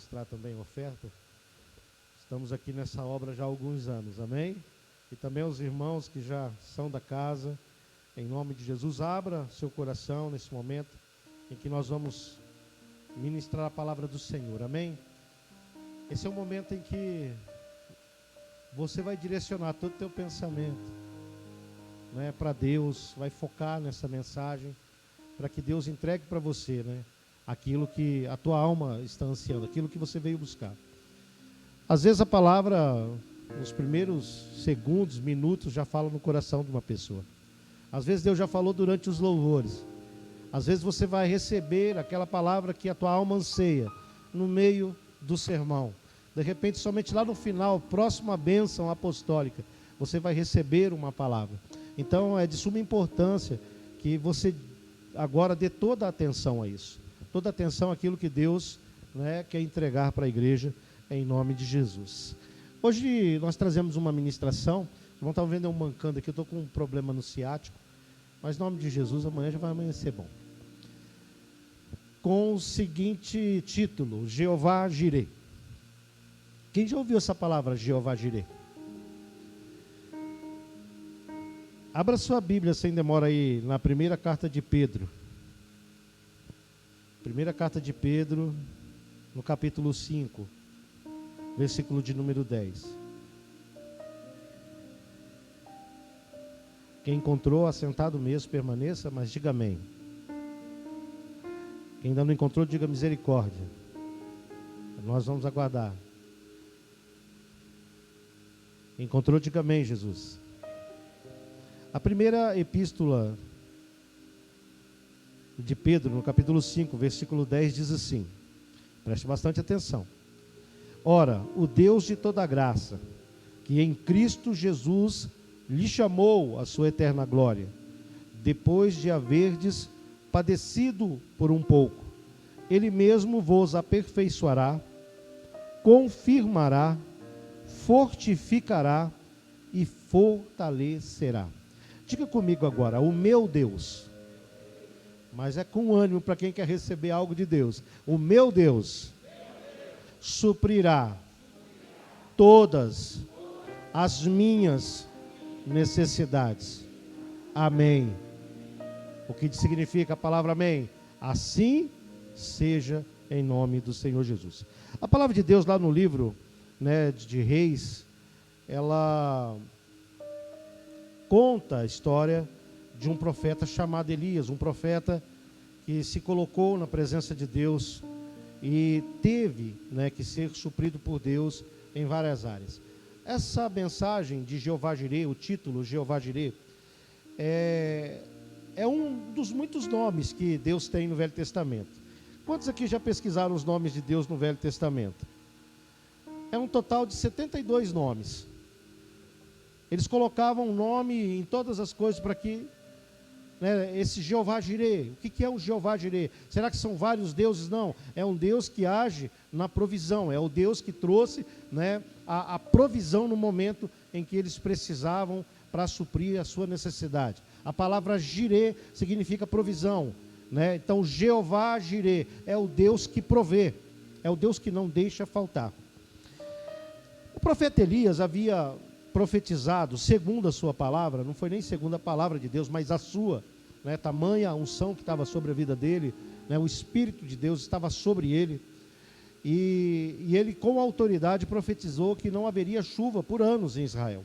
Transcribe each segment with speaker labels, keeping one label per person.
Speaker 1: ministrar também oferta. Estamos aqui nessa obra já há alguns anos, amém? E também os irmãos que já são da casa, em nome de Jesus, abra seu coração nesse momento em que nós vamos ministrar a palavra do Senhor, amém? Esse é o momento em que você vai direcionar todo o teu pensamento, né, para Deus, vai focar nessa mensagem, para que Deus entregue para você, né, aquilo que a tua alma está ansiando, aquilo que você veio buscar. Às vezes a palavra, nos primeiros segundos, minutos, já fala no coração de uma pessoa. Às vezes Deus já falou durante os louvores. Às vezes você vai receber aquela palavra que a tua alma anseia, no meio do sermão. De repente, somente lá no final, próxima bênção apostólica, você vai receber uma palavra. Então é de suma importância que você agora dê toda a atenção a isso. Toda a atenção àquilo que Deus, né, quer entregar para a igreja, em nome de Jesus. Hoje nós trazemos uma ministração. Vocês estão vendo eu mancando aqui, eu estou com um problema no ciático, mas em nome de Jesus, amanhã já vai amanhecer bom. Com o seguinte título: Jeová Jireh. Quem já ouviu essa palavra, Jeová Jireh? Abra sua Bíblia sem demora aí, na primeira carta de Pedro. Primeira carta de Pedro, no capítulo 5, versículo de número 10. Quem encontrou, assentado mesmo, permaneça, mas diga amém. Quem ainda não encontrou, diga misericórdia. Nós vamos aguardar. Quem encontrou, diga amém, Jesus. A primeira epístola de Pedro, no capítulo 5, versículo 10, diz assim, preste bastante atenção. Ora, o Deus de toda graça, que em Cristo Jesus lhe chamou a sua eterna glória, depois de haverdes padecido por um pouco, Ele mesmo vos aperfeiçoará, confirmará, fortificará e fortalecerá. Diga comigo agora, o meu Deus, mas é com ânimo para quem quer receber algo de Deus. O meu Deus suprirá todas as minhas necessidades. Amém. O que significa a palavra amém? Assim seja em nome do Senhor Jesus. A palavra de Deus lá no livro, né, de Reis, ela conta a história de um profeta chamado Elias, um profeta que se colocou na presença de Deus e teve, né, que ser suprido por Deus em várias áreas. Essa mensagem de Jeová Jireh, o título Jeová Jireh, é um dos muitos nomes que Deus tem no Velho Testamento. Quantos aqui já pesquisaram os nomes de Deus no Velho Testamento? É um total de 72 nomes. Eles colocavam um nome em todas as coisas para que, né, esse Jeová Jireh, o que é um Jeová Jireh? Será que são vários deuses? Não, é um Deus que age na provisão, é o Deus que trouxe, né, a provisão no momento em que eles precisavam para suprir a sua necessidade. A palavra Jireh significa provisão, né? Então Jeová Jireh é o Deus que provê, é o Deus que não deixa faltar. O profeta Elias havia profetizado, segundo a sua palavra, não foi nem segundo a palavra de Deus, mas a sua, né, tamanha a unção que estava sobre a vida dele, né, o Espírito de Deus estava sobre ele, e ele com autoridade profetizou que não haveria chuva por anos em Israel.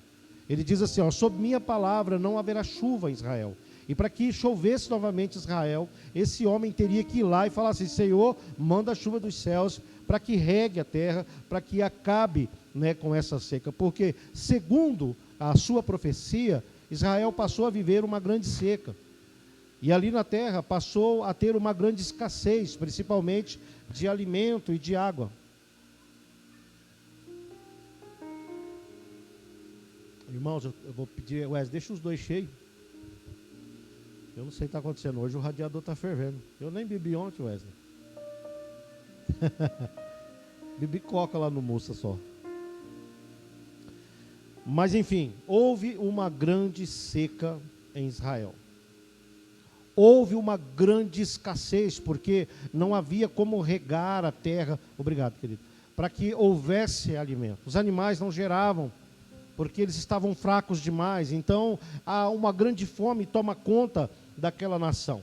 Speaker 1: Ele diz assim, ó, sob minha palavra não haverá chuva em Israel. E para que chovesse novamente Israel, esse homem teria que ir lá e falar assim, Senhor, manda a chuva dos céus para que regue a terra, para que acabe, né, com essa seca. Porque, segundo a sua profecia, Israel passou a viver uma grande seca. E ali na terra passou a ter uma grande escassez, principalmente de alimento e de água. Irmãos, eu vou pedir, Wesley, deixa os dois cheios. Eu não sei o que está acontecendo hoje, o radiador está fervendo. Eu nem bebi ontem, Wesley. Bebi coca lá no Moça só. Mas enfim, houve uma grande seca em Israel. houve uma grande escassez, porque não havia como regar a terra, obrigado, querido, para que houvesse alimento. Os animais não geravam, porque eles estavam fracos demais. Então, há uma grande fome toma conta daquela nação.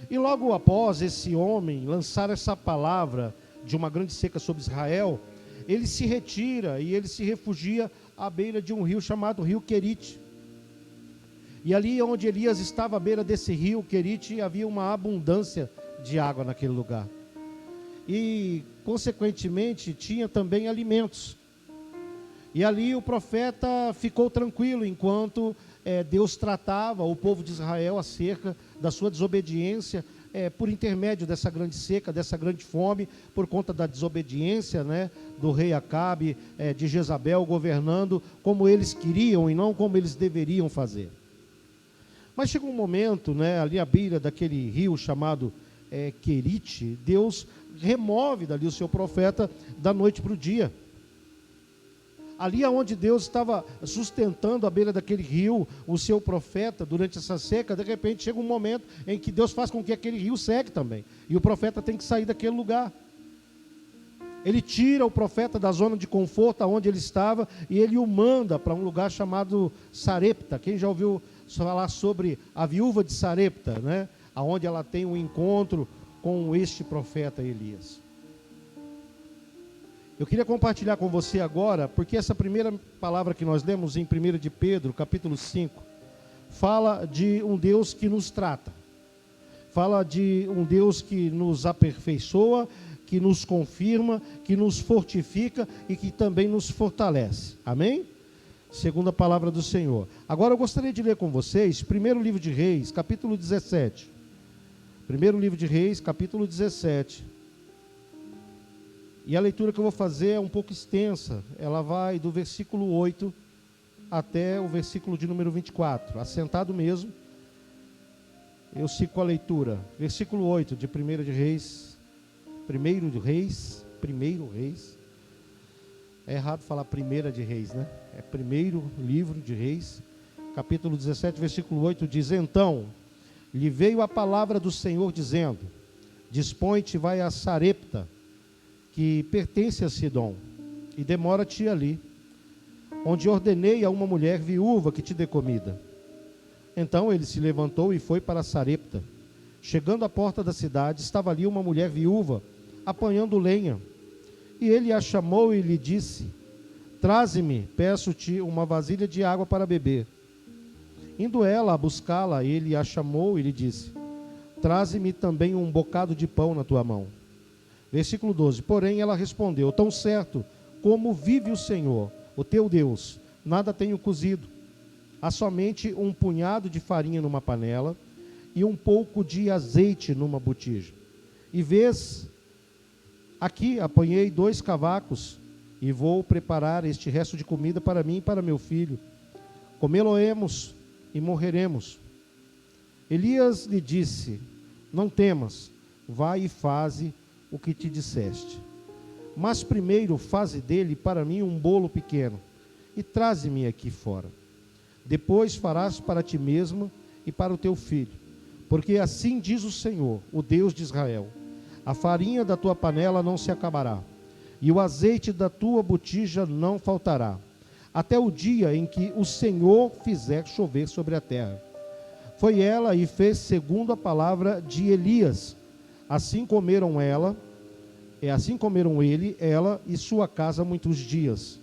Speaker 1: E logo após esse homem lançar essa palavra de uma grande seca sobre Israel, ele se retira e ele se refugia à beira de um rio chamado Rio Querite. E ali onde Elias estava, à beira desse rio Querite, havia uma abundância de água naquele lugar. E, consequentemente, tinha também alimentos. E ali o profeta ficou tranquilo, enquanto Deus tratava o povo de Israel acerca da sua desobediência, por intermédio dessa grande seca, dessa grande fome, por conta da desobediência, né, do rei Acabe, de Jezabel, governando como eles queriam e não como eles deveriam fazer. Mas chegou um momento, né, ali à beira daquele rio chamado Querite, Deus remove dali o seu profeta da noite para o dia. Ali onde Deus estava sustentando à beira daquele rio o seu profeta durante essa seca, de repente chega um momento em que Deus faz com que aquele rio seque também. E o profeta tem que sair daquele lugar. Ele tira o profeta da zona de conforto onde ele estava e ele o manda para um lugar chamado Sarepta. Quem já ouviu falar sobre a viúva de Sarepta, né? Onde ela tem um encontro com este profeta Elias. Eu queria compartilhar com você agora, porque essa primeira palavra que nós lemos em 1 de Pedro, capítulo 5, fala de um Deus que nos trata, fala de um Deus que nos aperfeiçoa, que nos confirma, que nos fortifica e que também nos fortalece. Amém? Segundo a palavra do Senhor. Agora eu gostaria de ler com vocês, primeiro livro de Reis, capítulo 17. Primeiro livro de Reis, capítulo 17. E a leitura que eu vou fazer é um pouco extensa. Ela vai do versículo 8 até o versículo de número 24. Assentado mesmo, eu sigo a leitura. Versículo 8 de 1 de Reis. Primeiro Reis. É errado falar primeira de Reis, né? É primeiro livro de Reis. Capítulo 17, versículo 8 diz: Então lhe veio a palavra do Senhor dizendo: Dispõe-te, vai a Sarepta, que pertence a Sidom, e demora-te ali, onde ordenei a uma mulher viúva que te dê comida. Então ele se levantou e foi para Sarepta. Chegando à porta da cidade, estava ali uma mulher viúva, apanhando lenha. E ele a chamou e lhe disse: Traze-me, peço-te, uma vasilha de água para beber. Indo ela a buscá-la, ele a chamou e lhe disse: Traze-me também um bocado de pão na tua mão. Versículo 12, porém ela respondeu: Tão certo como vive o Senhor, o teu Deus, nada tenho cozido. Há somente um punhado de farinha numa panela e um pouco de azeite numa botija. E vês, aqui apanhei 2 cavacos e vou preparar este resto de comida para mim e para meu filho. Comê-lo-emos e morreremos. Elias lhe disse: Não temas, vai e faze o que te disseste. Mas primeiro faze dele para mim um bolo pequeno e traze-me aqui fora. Depois farás para ti mesmo e para o teu filho. Porque assim diz o Senhor, o Deus de Israel: a farinha da tua panela não se acabará, e o azeite da tua botija não faltará, até o dia em que o Senhor fizer chover sobre a terra. Foi ela e fez segundo a palavra de Elias. Assim comeram ele, ela e sua casa muitos dias.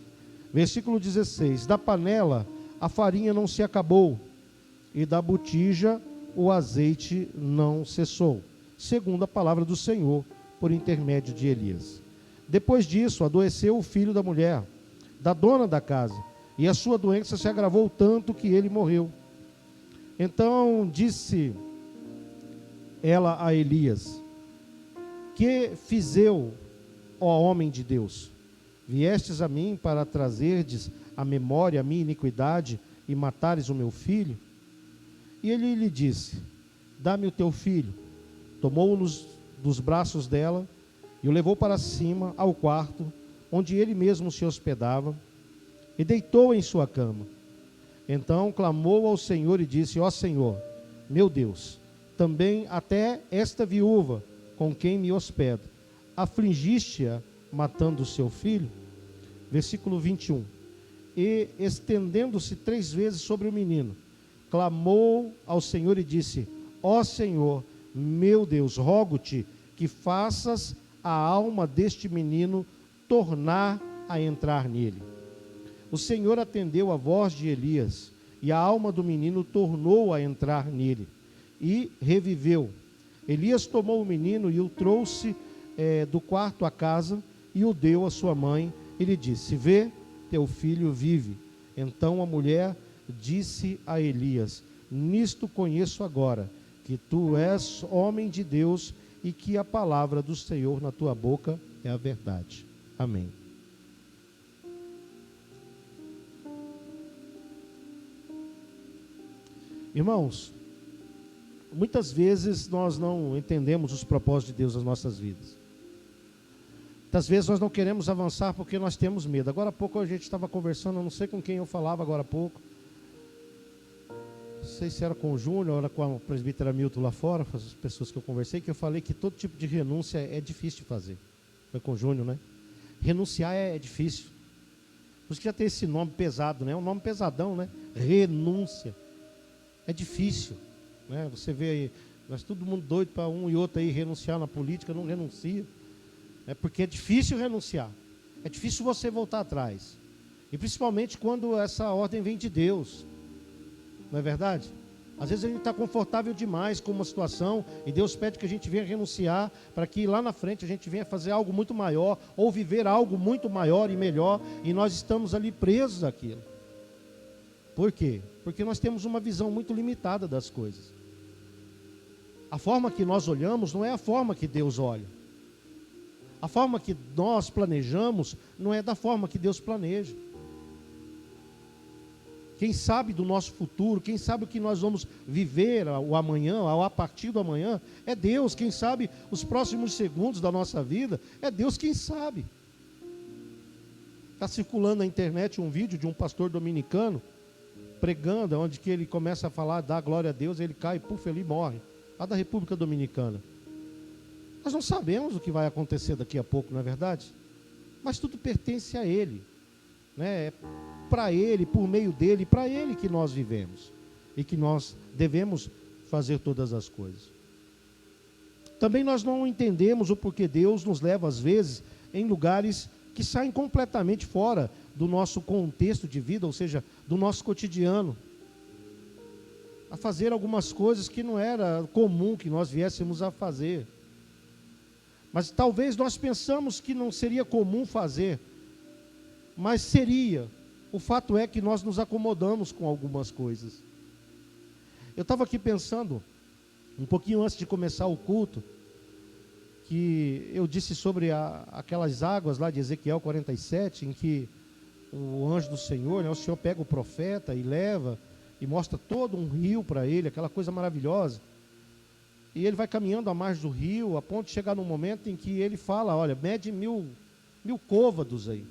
Speaker 1: Versículo 16, da panela a farinha não se acabou, e da botija o azeite não cessou, segundo a palavra do Senhor, por intermédio de Elias. Depois disso, adoeceu o filho da mulher, da dona da casa, e a sua doença se agravou tanto que ele morreu. Então disse ela a Elias: Que fiz eu, ó homem de Deus? Viestes a mim para trazerdes à memória a minha iniquidade e matares o meu filho? E ele lhe disse: Dá-me o teu filho. Tomou-o dos braços dela e o levou para cima ao quarto, onde ele mesmo se hospedava, e deitou em sua cama. Então clamou ao Senhor e disse: Ó Senhor, meu Deus, também até esta viúva, com quem me hospedo, afligiste-a matando o seu filho? Versículo 21. E estendendo-se 3 vezes sobre o menino, clamou ao Senhor e disse: ó Senhor, meu Deus, rogo-te que faças a alma deste menino tornar a entrar nele. O Senhor atendeu a voz de Elias, e a alma do menino tornou a entrar nele, e reviveu. Elias tomou o menino e o trouxe do quarto à casa, e o deu à sua mãe, e lhe disse: vê, teu filho vive. Então a mulher disse a Elias: nisto conheço agora que tu és homem de Deus, e que a palavra do Senhor na tua boca é a verdade. Amém. Irmãos, muitas vezes nós não entendemos os propósitos de Deus nas nossas vidas. Muitas vezes nós não queremos avançar porque nós temos medo. Agora há pouco a gente estava conversando, eu não sei com quem eu falava agora há pouco. Não sei se era com o Júnior ou era com a presbítera Milton lá fora, as pessoas que eu conversei, que eu falei que todo tipo de renúncia é difícil de fazer. Foi com o Júnior, né? Renunciar é difícil. Por isso que já tem esse nome pesado, né? É um nome pesadão, né? Renúncia. É difícil, né? Você vê aí, nós todo mundo doido para um e outro aí renunciar na política, não renuncia. É porque é difícil renunciar. É difícil você voltar atrás. E principalmente quando essa ordem vem de Deus. Não é verdade? Às vezes a gente está confortável demais com uma situação e Deus pede que a gente venha renunciar para que lá na frente a gente venha fazer algo muito maior ou viver algo muito maior e melhor, e nós estamos ali presos àquilo. Por quê? Porque nós temos uma visão muito limitada das coisas. A forma que nós olhamos não é a forma que Deus olha. A forma que nós planejamos não é da forma que Deus planeja. Quem sabe do nosso futuro, quem sabe o que nós vamos viver o amanhã, ou a partir do amanhã, é Deus. Quem sabe os próximos segundos da nossa vida, é Deus quem sabe. Está circulando na internet um vídeo de um pastor dominicano, pregando, onde que ele começa a falar, dá glória a Deus, ele cai, puf, ele morre, lá da República Dominicana. Nós não sabemos o que vai acontecer daqui a pouco, não é verdade? Mas tudo pertence a Ele, né? É para Ele, por meio dEle, para Ele que nós vivemos e que nós devemos fazer todas as coisas. Também nós não entendemos o porquê Deus nos leva às vezes em lugares que saem completamente fora do nosso contexto de vida, ou seja, do nosso cotidiano, a fazer algumas coisas que não era comum que nós viéssemos a fazer. Mas talvez nós pensamos que não seria comum fazer, mas seria. O fato é que nós nos acomodamos com algumas coisas. Eu estava aqui pensando, um pouquinho antes de começar o culto, que eu disse sobre aquelas águas lá de Ezequiel 47, em que o anjo do Senhor, né, o Senhor pega o profeta e leva, e mostra todo um rio para ele, aquela coisa maravilhosa. E ele vai caminhando à margem do rio, a ponto de chegar num momento em que ele fala, olha, mede 1000 côvados aí.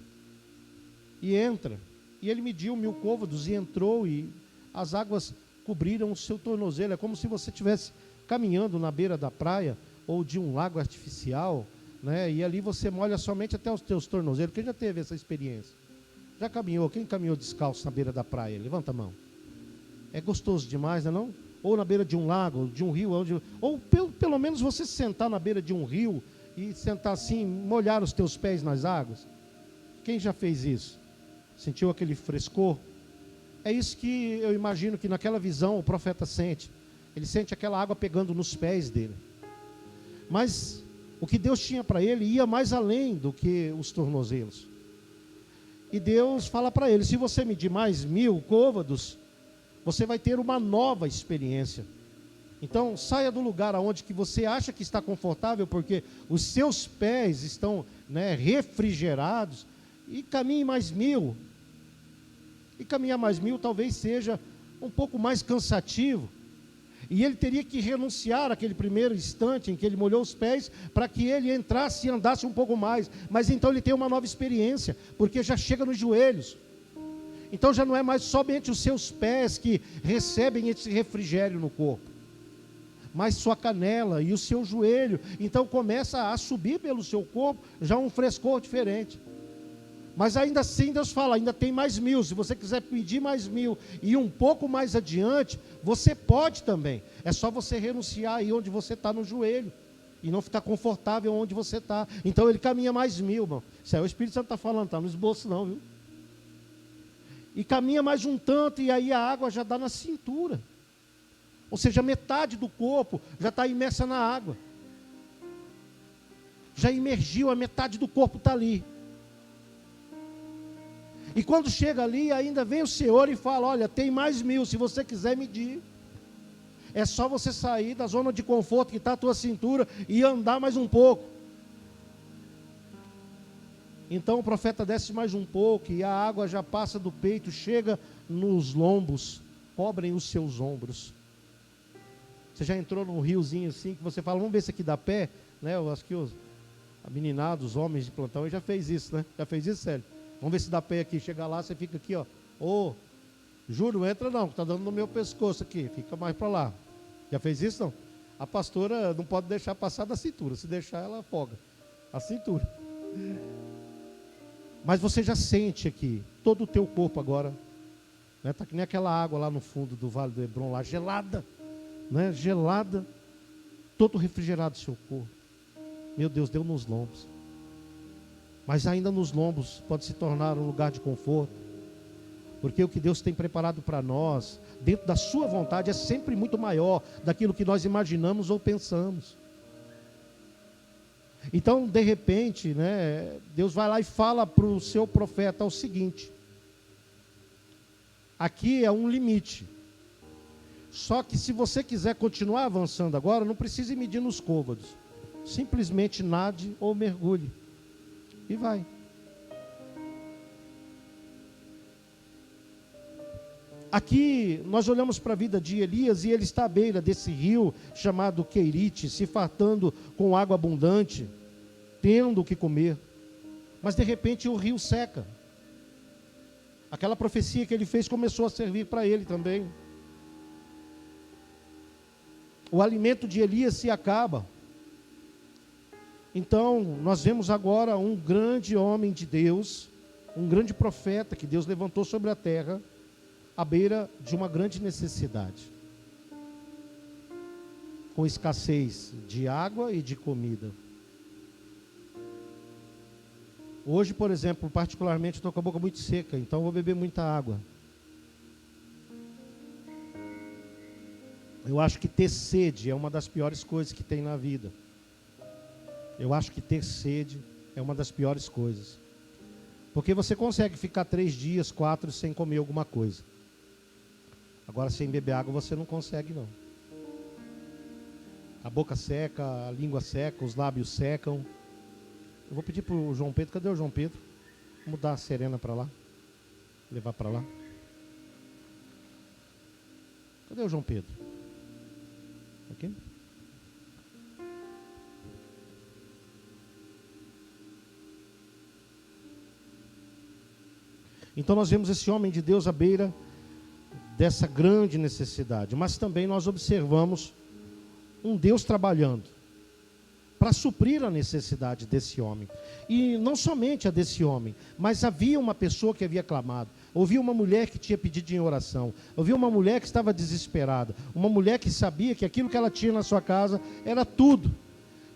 Speaker 1: E entra. E ele mediu 1000 côvados e entrou, e as águas cobriram o seu tornozelo. É como se você estivesse caminhando na beira da praia, ou de um lago artificial, né? E ali você molha somente até os teus tornozelos. Quem já teve essa experiência? Já caminhou? Quem caminhou descalço na beira da praia? Levanta a mão. É gostoso demais, não é não? Ou na beira de um lago, de um rio, ou pelo menos você sentar na beira de um rio e sentar assim, molhar os teus pés nas águas. Quem já fez isso? Sentiu aquele frescor? É isso que eu imagino que naquela visão o profeta sente. Ele sente aquela água pegando nos pés dele. Mas o que Deus tinha para ele ia mais além do que os tornozelos. E Deus fala para ele, se você medir mais 1000 côvados, você vai ter uma nova experiência. Então, saia do lugar onde que você acha que está confortável, porque os seus pés estão, né, refrigerados, e caminhe mais 1000. E caminhar mais 1000 talvez seja um pouco mais cansativo. E ele teria que renunciar àquele primeiro instante em que ele molhou os pés, para que ele entrasse e andasse um pouco mais. Mas então ele tem uma nova experiência, porque já chega nos joelhos. Então já não é mais somente os seus pés que recebem esse refrigério no corpo, mas sua canela e o seu joelho. Então começa a subir pelo seu corpo já um frescor diferente. Mas ainda assim Deus fala, ainda tem mais 1000. Se você quiser pedir mais 1000 e um pouco mais adiante, você pode também. É só você renunciar aí onde você está no joelho. E não ficar confortável onde você está. Então ele caminha mais 1000, irmão. Isso aí o Espírito Santo está falando, está no esboço não, viu? E caminha mais um tanto e aí a água já dá na cintura. Ou seja, metade do corpo já está imersa na água. Já imergiu, a metade do corpo está ali. E quando chega ali, ainda vem o Senhor e fala, olha, tem mais 1000, se você quiser medir. É só você sair da zona de conforto que está a tua cintura e andar mais um pouco. Então o profeta desce mais um pouco e a água já passa do peito, chega nos lombos, cobrem os seus ombros. Você já entrou num riozinho assim, que você fala, vamos ver se aqui dá pé? Né? Eu acho que os meninados, os homens de plantão, já fez isso, né? Já fez isso, Célio? Vamos ver se dá pé aqui. Chega lá, você fica aqui, ó. Ô, Júlio, não entra não, que está dando no meu pescoço aqui. Fica mais para lá. Já fez isso, não? A pastora não pode deixar passar da cintura. Se deixar, ela afoga a cintura. Mas você já sente aqui, todo o teu corpo agora. Está que nem aquela água lá no fundo do Vale do Hebron, lá, gelada. Né? Gelada. Todo refrigerado o seu corpo. Meu Deus, deu nos lombos. Mas ainda nos lombos pode se tornar um lugar de conforto. Porque o que Deus tem preparado para nós, dentro da sua vontade, é sempre muito maior daquilo que nós imaginamos ou pensamos. Então, de repente, né, Deus vai lá e fala para o seu profeta o seguinte: aqui é um limite. Só que se você quiser continuar avançando agora, não precisa medir nos côvados. Simplesmente nade ou mergulhe. E vai. Aqui nós olhamos para a vida de Elias e ele está à beira desse rio chamado Queirite, se fartando com água abundante, tendo o que comer. Mas de repente o rio seca. Aquela profecia que ele fez começou a servir para ele também. O alimento de Elias se acaba. Então, nós vemos agora um grande homem de Deus, um grande profeta que Deus levantou sobre a terra, à beira de uma grande necessidade, com escassez de água e de comida. Hoje, por exemplo, particularmente, estou com a boca muito seca, então vou beber muita água. Eu acho que ter sede é uma das piores coisas que tem na vida. Eu acho que ter sede é uma das piores coisas. Porque você consegue ficar 3 dias, 4 sem comer alguma coisa. Agora, sem beber água, você não consegue, não. A boca seca, a língua seca, os lábios secam. Eu vou pedir para o João Pedro. Cadê o João Pedro? Vamos dar a Serena para lá. Levar para lá. Cadê o João Pedro? Aqui? Então nós vemos esse homem de Deus à beira dessa grande necessidade, mas também nós observamos um Deus trabalhando para suprir a necessidade desse homem. E não somente a desse homem, mas havia uma pessoa que havia clamado, havia uma mulher que tinha pedido em oração, havia uma mulher que estava desesperada, uma mulher que sabia que aquilo que ela tinha na sua casa era tudo.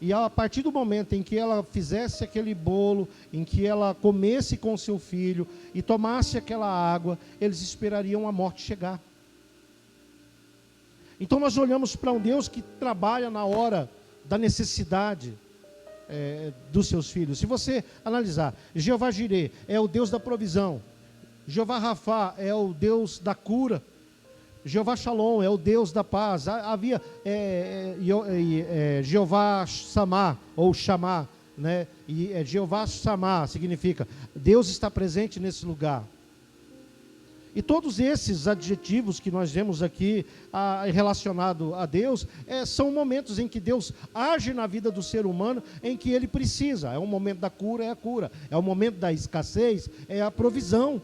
Speaker 1: E a partir do momento em que ela fizesse aquele bolo, em que ela comesse com seu filho e tomasse aquela água, eles esperariam a morte chegar. Então nós olhamos para um Deus que trabalha na hora da necessidade dos seus filhos. Se você analisar, Jeová Jireh é o Deus da provisão, Jeová Rafá é o Deus da cura, Jeová Shalom é o Deus da paz. Havia Jeová Samá, ou Chamá, né? E Jeová Samá significa Deus está presente nesse lugar. E todos esses adjetivos que nós vemos aqui relacionado a Deus, são momentos em que Deus age na vida do ser humano, em que ele precisa. É o momento da cura, é a cura. É o momento da escassez, é a provisão.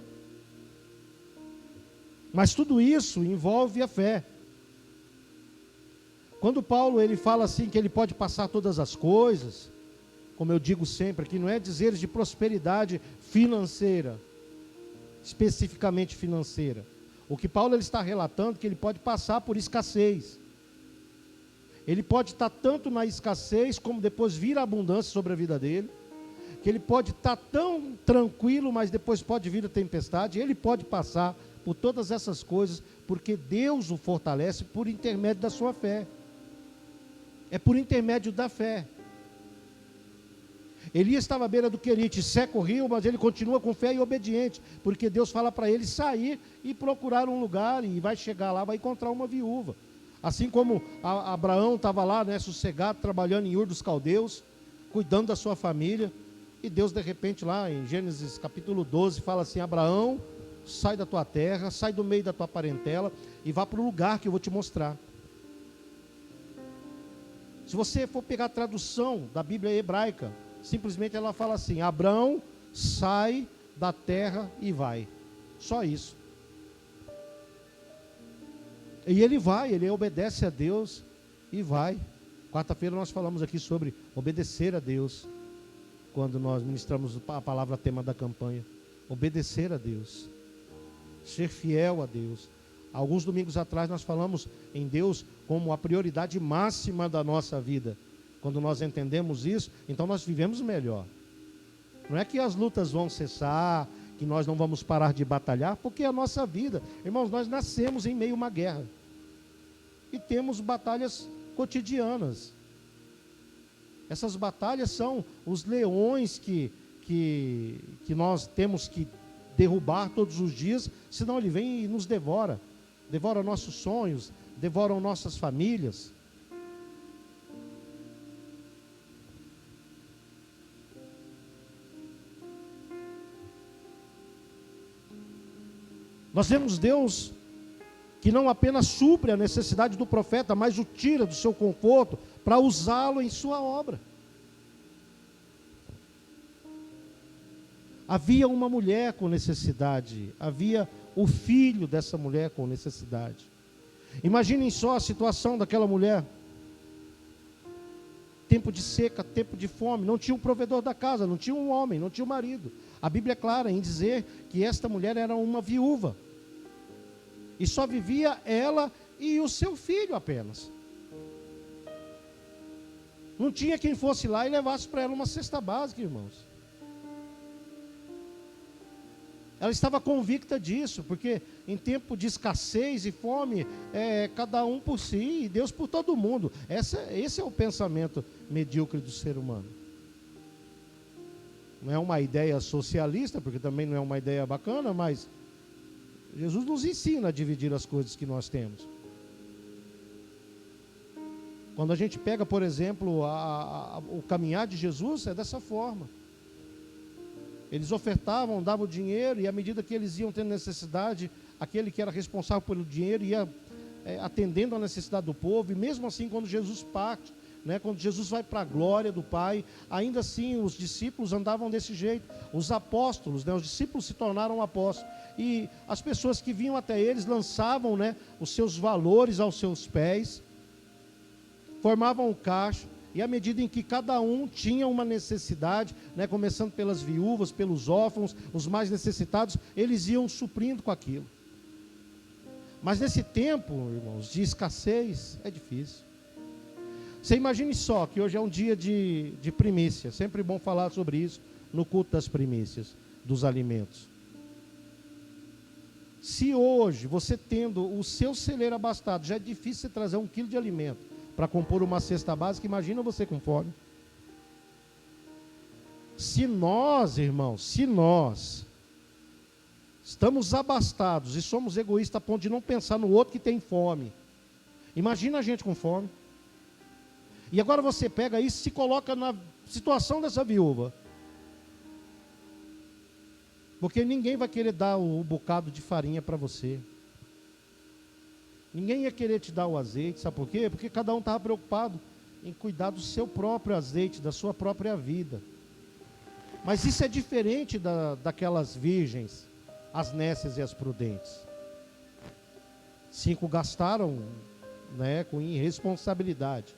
Speaker 1: Mas tudo isso envolve a fé. Quando Paulo ele fala assim que ele pode passar todas as coisas, como eu digo sempre, que não é dizer de prosperidade financeira, especificamente financeira. O que Paulo ele está relatando é que ele pode passar por escassez. Ele pode estar tanto na escassez, como depois vir a abundância sobre a vida dele. Que ele pode estar tão tranquilo, mas depois pode vir a tempestade. Ele pode passar por todas essas coisas, porque Deus o fortalece por intermédio da sua fé. É por intermédio da fé. Elias estava à beira do Querite, seca o rio, mas ele continua com fé e obediente, porque Deus fala para ele sair e procurar um lugar, e vai chegar lá, vai encontrar uma viúva. Assim como Abraão estava lá, né, sossegado, trabalhando em Ur dos Caldeus, cuidando da sua família, e Deus de repente lá em Gênesis capítulo 12, fala assim: Abraão, sai da tua terra, sai do meio da tua parentela, e vá para o lugar que eu vou te mostrar. Se você for pegar a tradução da Bíblia hebraica, simplesmente ela fala assim: Abraão, sai da terra e vai. Só isso. E ele vai, ele obedece a Deus e vai. Quarta-feira nós falamos aqui sobre obedecer a Deus, quando nós ministramos a palavra tema da campanha. Obedecer a Deus, ser fiel a Deus. Alguns domingos atrás nós falamos em Deus como a prioridade máxima da nossa vida. Quando nós entendemos isso, então nós vivemos melhor. Não é que as lutas vão cessar, que nós não vamos parar de batalhar, porque é a nossa vida. Irmãos, nós nascemos em meio a uma guerra. E temos batalhas cotidianas. Essas batalhas são os leões que nós temos que derrubar todos os dias, senão ele vem e nos devora. Devora nossos sonhos, devoram nossas famílias. Nós vemos Deus que não apenas supre a necessidade do profeta, mas o tira do seu conforto para usá-lo em sua obra. Havia uma mulher com necessidade, havia o filho dessa mulher com necessidade. Imaginem só a situação daquela mulher. Tempo de seca, tempo de fome, não tinha um provedor da casa, não tinha um homem, não tinha um marido. A Bíblia é clara em dizer que esta mulher era uma viúva. E só vivia ela e o seu filho apenas. Não tinha quem fosse lá e levasse para ela uma cesta básica, irmãos. Ela estava convicta disso, porque em tempo de escassez e fome, cada um por si e Deus por todo mundo. Esse é o pensamento medíocre do ser humano. Não é uma ideia socialista, porque também não é uma ideia bacana, mas Jesus nos ensina a dividir as coisas que nós temos. Quando a gente pega, por exemplo, o caminhar de Jesus, é dessa forma. Eles ofertavam, davam dinheiro, e à medida que eles iam tendo necessidade, aquele que era responsável pelo dinheiro ia atendendo a necessidade do povo. E mesmo assim, quando Jesus parte, né, quando Jesus vai para a glória do Pai, ainda assim os discípulos andavam desse jeito. Os apóstolos, né, os discípulos se tornaram apóstolos, e as pessoas que vinham até eles lançavam, né, os seus valores aos seus pés, formavam o caixa, e à medida em que cada um tinha uma necessidade, né, começando pelas viúvas, pelos órfãos, os mais necessitados, eles iam suprindo com aquilo. Mas nesse tempo, irmãos, de escassez, é difícil. Você imagine só que hoje é um dia de primícia, sempre bom falar sobre isso no culto das primícias, dos alimentos. Se hoje, você tendo o seu celeiro abastado, já é difícil você trazer 1 quilo de alimento para compor uma cesta básica, imagina você com fome. Se nós, irmãos, estamos abastados e somos egoístas a ponto de não pensar no outro que tem fome, imagina a gente com fome. E agora você pega isso e se coloca na situação dessa viúva. Porque ninguém vai querer dar o bocado de farinha para você. Ninguém ia querer te dar o azeite, sabe por quê? Porque cada um estava preocupado em cuidar do seu próprio azeite, da sua própria vida. Mas isso é diferente daquelas virgens, as nécias e as prudentes. 5 gastaram né, com irresponsabilidade.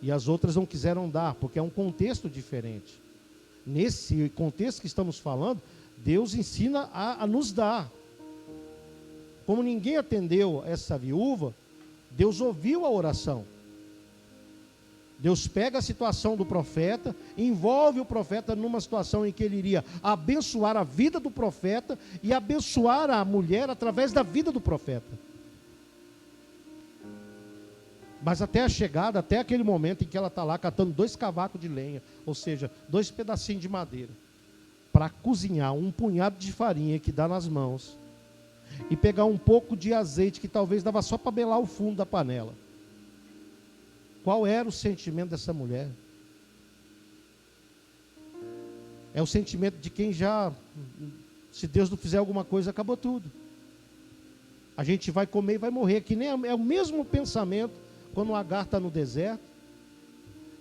Speaker 1: E as outras não quiseram dar, porque é um contexto diferente. Nesse contexto que estamos falando, Deus ensina a nos dar. Como ninguém atendeu essa viúva, Deus ouviu a oração. Deus pega a situação do profeta, envolve o profeta numa situação em que ele iria abençoar a vida do profeta e abençoar a mulher através da vida do profeta. Mas até a chegada, até aquele momento em que ela está lá catando 2 cavacos de lenha, ou seja, 2 pedacinhos de madeira, para cozinhar um punhado de farinha que dá nas mãos, e pegar um pouco de azeite que talvez dava só para belar o fundo da panela. Qual era o sentimento dessa mulher? É o sentimento de quem já, se Deus não fizer alguma coisa, acabou tudo. A gente vai comer e vai morrer, que nem é o mesmo pensamento quando Agar está no deserto,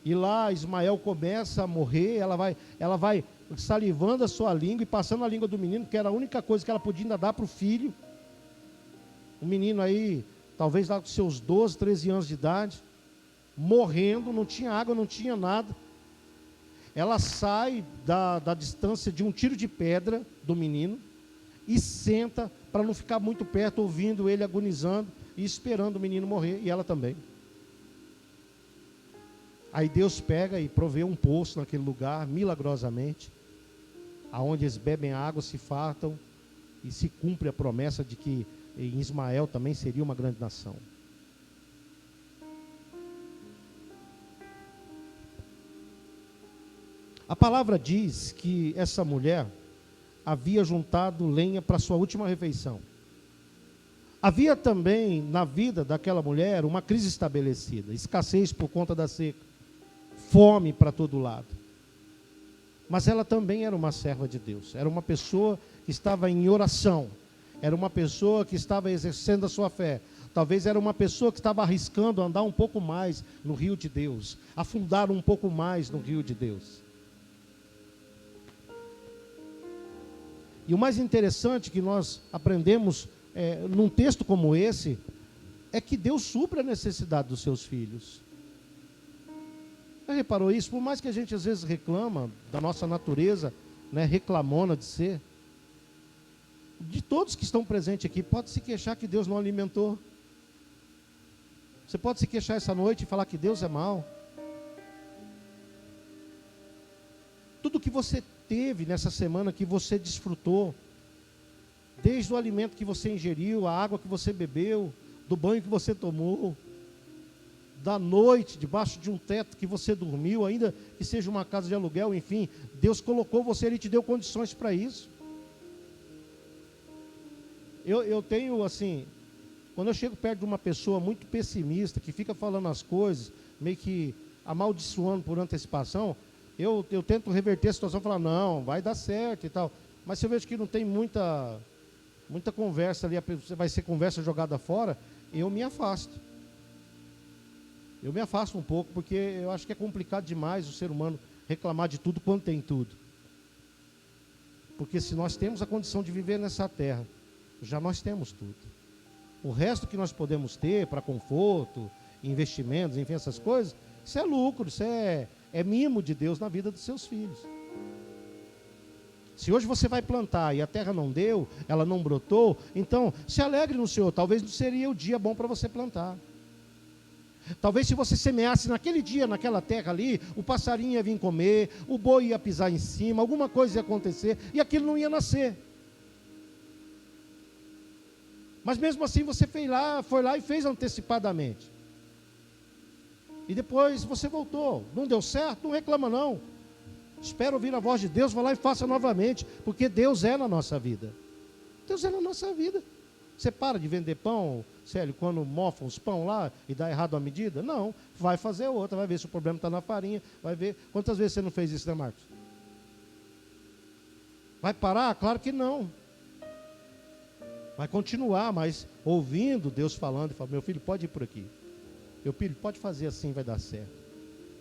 Speaker 1: e lá Ismael começa a morrer, ela vai salivando a sua língua e passando a língua do menino, que era a única coisa que ela podia ainda dar para o filho. O menino aí, talvez lá com seus 12, 13 anos de idade, morrendo, não tinha água, não tinha nada. Ela sai da distância de um tiro de pedra do menino e senta para não ficar muito perto, ouvindo ele agonizando e esperando o menino morrer, e ela também. Aí Deus pega e provê um poço naquele lugar, milagrosamente, aonde eles bebem água, se fartam, e se cumpre a promessa de que em Ismael também seria uma grande nação. A palavra diz que essa mulher havia juntado lenha para sua última refeição. Havia também na vida daquela mulher uma crise estabelecida, escassez por conta da seca, fome para todo lado. Mas ela também era uma serva de Deus, era uma pessoa que estava em oração, era uma pessoa que estava exercendo a sua fé. Talvez era uma pessoa que estava arriscando andar um pouco mais no rio de Deus, afundar um pouco mais no rio de Deus. E o mais interessante que nós aprendemos num texto como esse, é que Deus supre a necessidade dos seus filhos. Já reparou isso? Por mais que a gente às vezes reclama da nossa natureza, né, reclamona de ser, de todos que estão presentes aqui, pode se queixar que Deus não alimentou. Você pode se queixar essa noite e falar que Deus é mau. Tudo que você teve nessa semana, que você desfrutou, desde o alimento que você ingeriu, a água que você bebeu, do banho que você tomou, da noite, debaixo de um teto que você dormiu, ainda que seja uma casa de aluguel, enfim, Deus colocou você, Ele te deu condições para isso. Eu tenho assim, quando eu chego perto de uma pessoa muito pessimista, que fica falando as coisas, meio que amaldiçoando por antecipação, eu tento reverter a situação e falar, não, vai dar certo e tal. Mas se eu vejo que não tem muita conversa ali, vai ser conversa jogada fora, eu me afasto. Eu me afasto um pouco, porque eu acho que é complicado demais o ser humano reclamar de tudo quando tem tudo. Porque se nós temos a condição de viver nessa terra, já nós temos tudo. O resto que nós podemos ter para conforto, investimentos, enfim, essas coisas, isso é lucro, isso é mimo de Deus na vida dos seus filhos. Se hoje você vai plantar e a terra não deu, ela não brotou, então se alegre no Senhor, talvez não seria o dia bom para você plantar. Talvez se você semeasse naquele dia, naquela terra ali, o passarinho ia vir comer, o boi ia pisar em cima, alguma coisa ia acontecer e aquilo não ia nascer. Mas mesmo assim você foi lá e fez antecipadamente. E depois você voltou, não deu certo, não reclama não. Espera ouvir a voz de Deus, vai lá e faça novamente, porque Deus é na nossa vida. Deus é na nossa vida. Você para de vender pão, Célio, quando mofam os pão lá e dá errado a medida? Não, vai fazer outra, vai ver se o problema está na farinha, vai ver. Quantas vezes você não fez isso, né, Marcos? Vai parar? Claro que não. Vai continuar, mas ouvindo Deus falando, e falando, meu filho, pode ir por aqui. Meu filho, pode fazer assim, vai dar certo.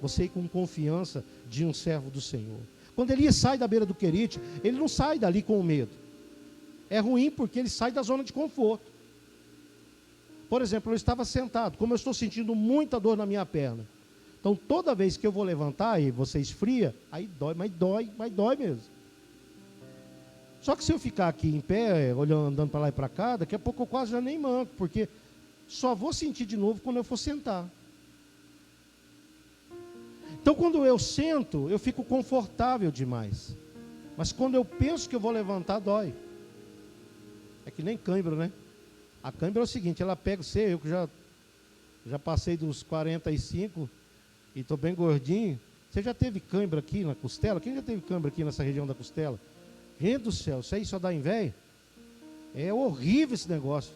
Speaker 1: Você ir com confiança de um servo do Senhor. Quando Elias sai da beira do Querite, ele não sai dali com medo. É ruim porque ele sai da zona de conforto. Por exemplo, eu estava sentado, como eu estou sentindo muita dor na minha perna. Então, toda vez que eu vou levantar e você esfria, aí dói, mas dói mesmo. Só que se eu ficar aqui em pé, olhando, andando para lá e para cá, daqui a pouco eu quase já nem manco, porque só vou sentir de novo quando eu for sentar. Então, quando eu sento, eu fico confortável demais. Mas quando eu penso que eu vou levantar, dói. É que nem cãibra, né? A cãibra é o seguinte, ela pega você, eu que já passei dos 45 e estou bem gordinho. Você já teve cãibra aqui na costela? Quem já teve cãibra aqui nessa região da costela? Gente do céu, isso aí só dá em véio? É horrível esse negócio.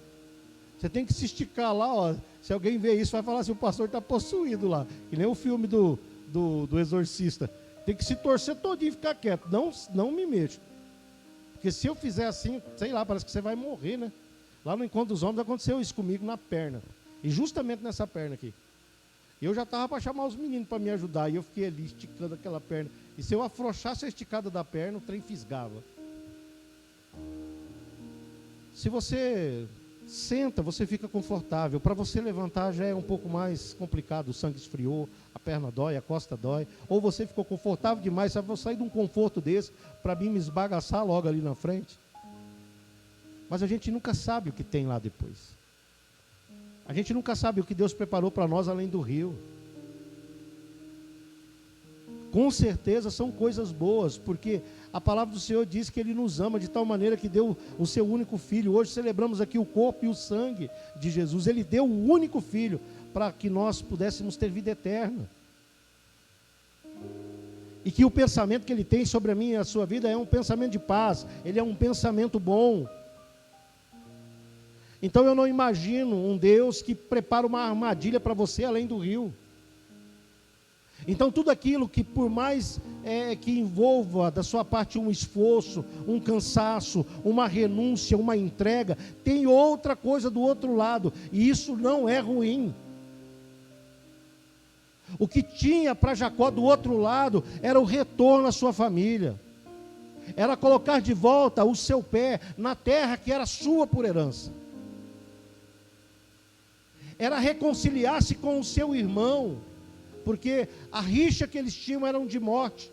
Speaker 1: Você tem que se esticar lá, ó. Se alguém ver isso, vai falar assim, o pastor está possuído lá. Que nem o filme do Exorcista. Tem que se torcer todinho e ficar quieto. Não me mexo. Porque se eu fizer assim, sei lá, parece que você vai morrer, né? Lá no Encontro dos Homens aconteceu isso comigo na perna. E justamente nessa perna aqui. Eu já estava para chamar os meninos para me ajudar. E eu fiquei ali esticando aquela perna. E se eu afrouxasse a esticada da perna, o trem fisgava. Se você senta, você fica confortável. Para você levantar já é um pouco mais complicado. O sangue esfriou, a perna dói, a costa dói. Ou você ficou confortável demais, sabe? Vou sair de um conforto desse para mim me esbagaçar logo ali na frente. Mas a gente nunca sabe o que tem lá depois. A gente nunca sabe o que Deus preparou para nós além do rio. Com certeza são coisas boas, porque a palavra do Senhor diz que Ele nos ama de tal maneira que deu o seu único Filho. Hoje celebramos aqui o corpo e o sangue de Jesus. Ele deu o único Filho para que nós pudéssemos ter vida eterna. E que o pensamento que Ele tem sobre a minha e a sua vida é um pensamento de paz. Ele é um pensamento bom. Então eu não imagino um Deus que prepara uma armadilha para você além do rio. Então tudo aquilo que por mais que envolva da sua parte um esforço, um cansaço, uma renúncia, uma entrega, tem outra coisa do outro lado, e isso não é ruim. O que tinha para Jacó do outro lado era o retorno à sua família, era colocar de volta o seu pé na terra que era sua por herança, era reconciliar-se com o seu irmão, porque a rixa que eles tinham era de morte.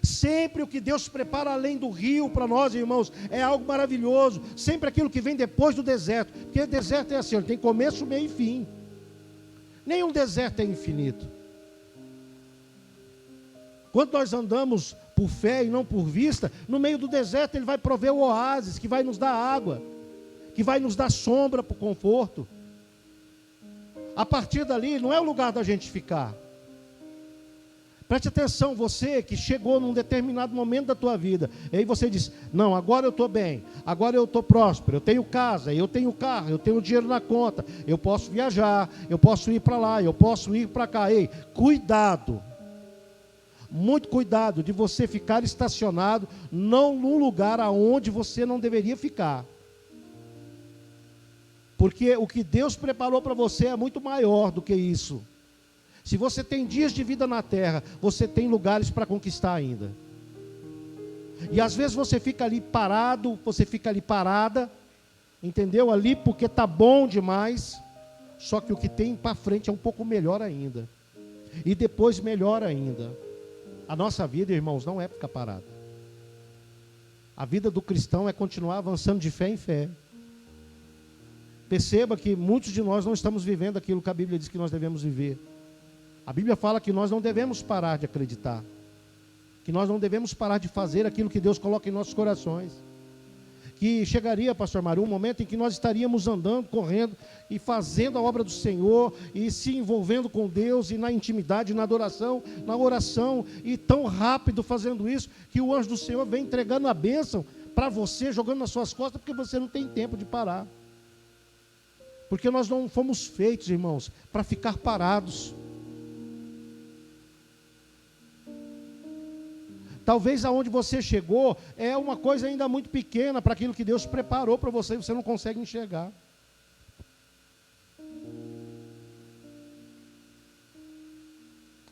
Speaker 1: Sempre o que Deus prepara além do rio para nós, irmãos, é algo maravilhoso. Sempre aquilo que vem depois do deserto, porque o deserto é assim, tem começo, meio e fim. Nenhum deserto é infinito. Quando nós andamos por fé e não por vista, no meio do deserto Ele vai prover o oásis, que vai nos dar água, que vai nos dar sombra para o conforto. A partir dali, não é o lugar da gente ficar. Preste atenção, você que chegou num determinado momento da tua vida, e aí você diz, não, agora eu estou bem, agora eu estou próspero, eu tenho casa, eu tenho carro, eu tenho dinheiro na conta, eu posso viajar, eu posso ir para lá, eu posso ir para cá. Ei, cuidado, muito cuidado de você ficar estacionado, não num lugar aonde você não deveria ficar. Porque o que Deus preparou para você é muito maior do que isso. Se você tem dias de vida na terra, você tem lugares para conquistar ainda. E às vezes você fica ali parado, você fica ali parada, entendeu? Ali porque está bom demais, só que o que tem para frente é um pouco melhor ainda. E depois melhor ainda. A nossa vida, irmãos, não é ficar parado. A vida do cristão é continuar avançando de fé em fé. Perceba que muitos de nós não estamos vivendo aquilo que a Bíblia diz que nós devemos viver. A Bíblia fala que nós não devemos parar de acreditar, que nós não devemos parar de fazer aquilo que Deus coloca em nossos corações. Que chegaria, pastor Mário, um momento em que nós estaríamos andando, correndo e fazendo a obra do Senhor e se envolvendo com Deus e na intimidade, na adoração, na oração, e tão rápido fazendo isso que o anjo do Senhor vem entregando a bênção para você, jogando nas suas costas, porque você não tem tempo de parar. Porque nós não fomos feitos, irmãos, para ficar parados. Talvez aonde você chegou é uma coisa ainda muito pequena para aquilo que Deus preparou para você e você não consegue enxergar.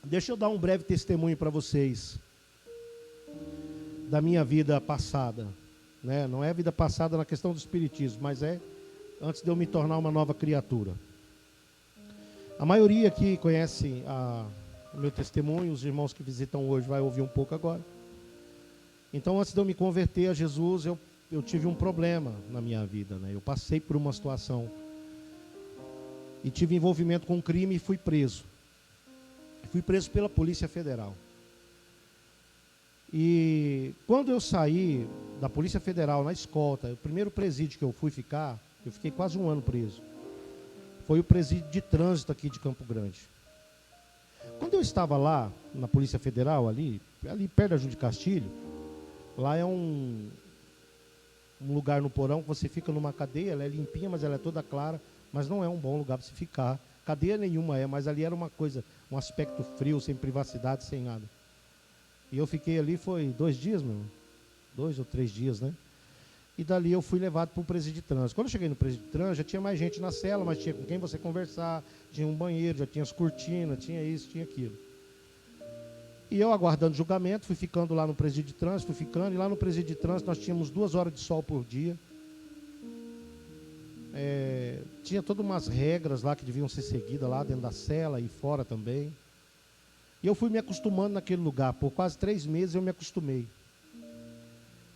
Speaker 1: Deixa eu dar um breve testemunho para vocês da minha vida passada, né? Não é a vida passada na questão do espiritismo, mas é antes de eu me tornar uma nova criatura. A maioria aqui conhece o meu testemunho, os irmãos que visitam hoje vai ouvir um pouco agora. Então, antes de eu me converter a Jesus, eu tive um problema na minha vida, né? Eu passei por uma situação e tive envolvimento com um crime e fui preso. Fui preso pela Polícia Federal. E quando eu saí da Polícia Federal na escolta, o primeiro presídio que eu fui ficar, eu fiquei quase um ano preso, foi o presídio de trânsito aqui de Campo Grande. Quando eu estava lá, na Polícia Federal, ali perto da Júlio de Castilho, lá é um lugar no porão que você fica numa cadeia, ela é limpinha, mas ela é toda clara, mas não é um bom lugar para se ficar. Cadeia nenhuma mas ali era uma coisa, um aspecto frio, sem privacidade, sem nada. E eu fiquei ali, foi 2 dias, 2 ou 3 dias, né? E dali eu fui levado para o presídio de trânsito. Quando eu cheguei no presídio de trânsito, já tinha mais gente na cela, mas tinha com quem você conversar, tinha um banheiro, já tinha as cortinas, tinha isso, tinha aquilo. E eu aguardando julgamento, fui ficando lá no presídio de trânsito, e lá no presídio de trânsito nós tínhamos 2 horas de sol por dia. Tinha todas umas regras lá que deviam ser seguidas lá dentro da cela e fora também. E eu fui me acostumando naquele lugar, por quase 3 meses eu me acostumei.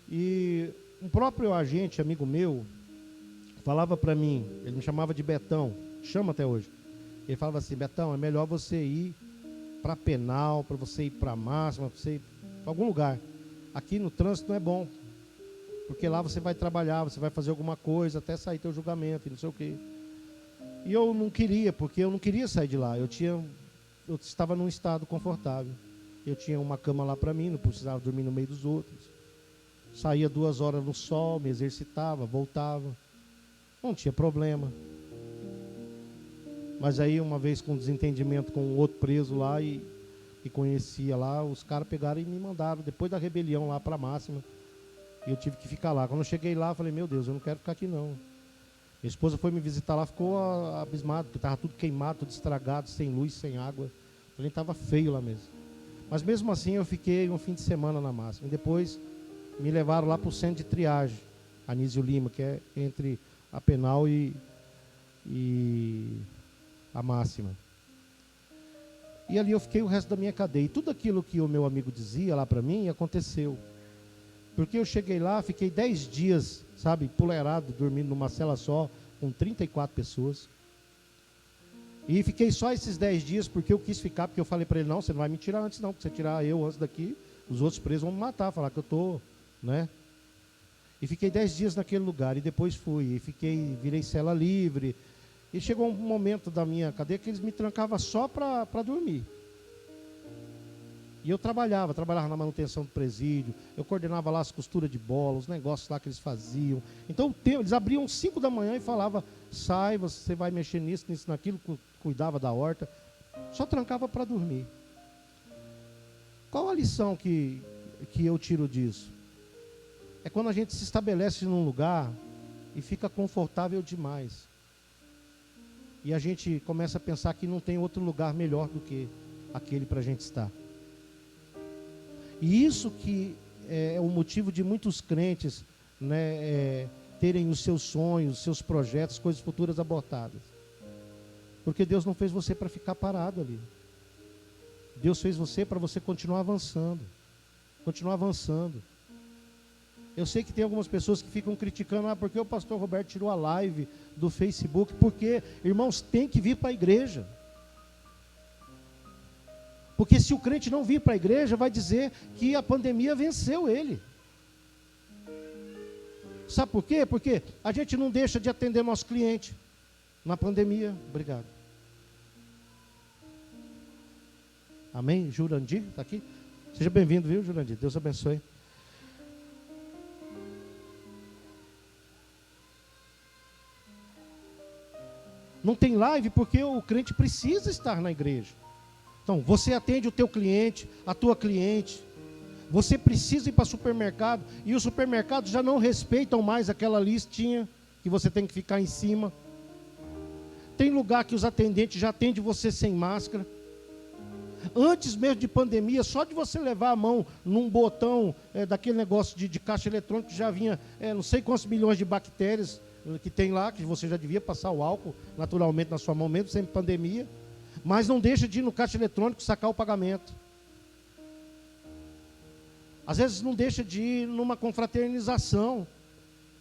Speaker 1: E um próprio agente, amigo meu, falava para mim, ele me chamava de Betão, chama até hoje. Ele falava assim: Betão, é melhor você ir para penal, para você ir para máxima, para você ir para algum lugar. Aqui no trânsito não é bom, porque lá você vai trabalhar, você vai fazer alguma coisa até sair teu julgamento e não sei o quê. E eu não queria, porque eu não queria sair de lá. Eu estava num estado confortável. Eu tinha uma cama lá para mim, não precisava dormir no meio dos outros. Saía 2 horas no sol, me exercitava, voltava. Não tinha problema. Mas aí, uma vez com desentendimento com outro preso lá e conhecia lá, os caras pegaram e me mandaram, depois da rebelião lá para a máxima. E eu tive que ficar lá. Quando eu cheguei lá, eu falei: meu Deus, eu não quero ficar aqui não. Minha esposa foi me visitar lá, ficou abismada, porque estava tudo queimado, tudo estragado, sem luz, sem água. Falei, estava feio lá mesmo. Mas mesmo assim eu fiquei um fim de semana na máxima. E depois me levaram lá para o centro de triagem, Anísio Lima, que é entre a penal e a máxima. E ali eu fiquei o resto da minha cadeia. E tudo aquilo que o meu amigo dizia lá para mim aconteceu. Porque eu cheguei lá, fiquei 10 dias, sabe, empoleirado, dormindo numa cela só, com 34 pessoas. E fiquei só esses 10 dias porque eu quis ficar, porque eu falei para ele: não, você não vai me tirar antes não, porque você tirar eu antes daqui, os outros presos vão me matar, falar que eu estou, né? E fiquei 10 dias naquele lugar, e depois fui, e virei cela livre. E chegou um momento da minha cadeia que eles me trancavam só para dormir. E eu trabalhava na manutenção do presídio, eu coordenava lá as costuras de bola, os negócios lá que eles faziam. Então eles abriam 5 da manhã e falavam: sai, você vai mexer nisso, naquilo, cuidava da horta. Só trancava para dormir. Qual a lição que eu tiro disso? É quando a gente se estabelece num lugar e fica confortável demais. E a gente começa a pensar que não tem outro lugar melhor do que aquele para a gente estar. E isso que é o motivo de muitos crentes, né, terem os seus sonhos, os seus projetos, coisas futuras abortadas. Porque Deus não fez você para ficar parado ali. Deus fez você para você continuar avançando. Continuar avançando. Eu sei que tem algumas pessoas que ficam criticando: porque o pastor Roberto tirou a live do Facebook. Porque, irmãos, tem que vir para a igreja. Porque se o crente não vir para a igreja, vai dizer que a pandemia venceu ele. Sabe por quê? Porque a gente não deixa de atender nosso cliente na pandemia. Obrigado. Amém? Jurandir, está aqui? Seja bem-vindo, viu, Jurandir? Deus abençoe. Não tem live porque o crente precisa estar na igreja. Então, você atende o teu cliente, a tua cliente. Você precisa ir para o supermercado, e os supermercados já não respeitam mais aquela listinha que você tem que ficar em cima. Tem lugar que os atendentes já atendem você sem máscara. Antes mesmo de pandemia, só de você levar a mão num botão daquele negócio de caixa eletrônico, já vinha não sei quantos milhões de bactérias que tem lá, que você já devia passar o álcool naturalmente na sua mão, mesmo sem pandemia. Mas não deixa de ir no caixa eletrônico sacar o pagamento. Às vezes não deixa de ir numa confraternização.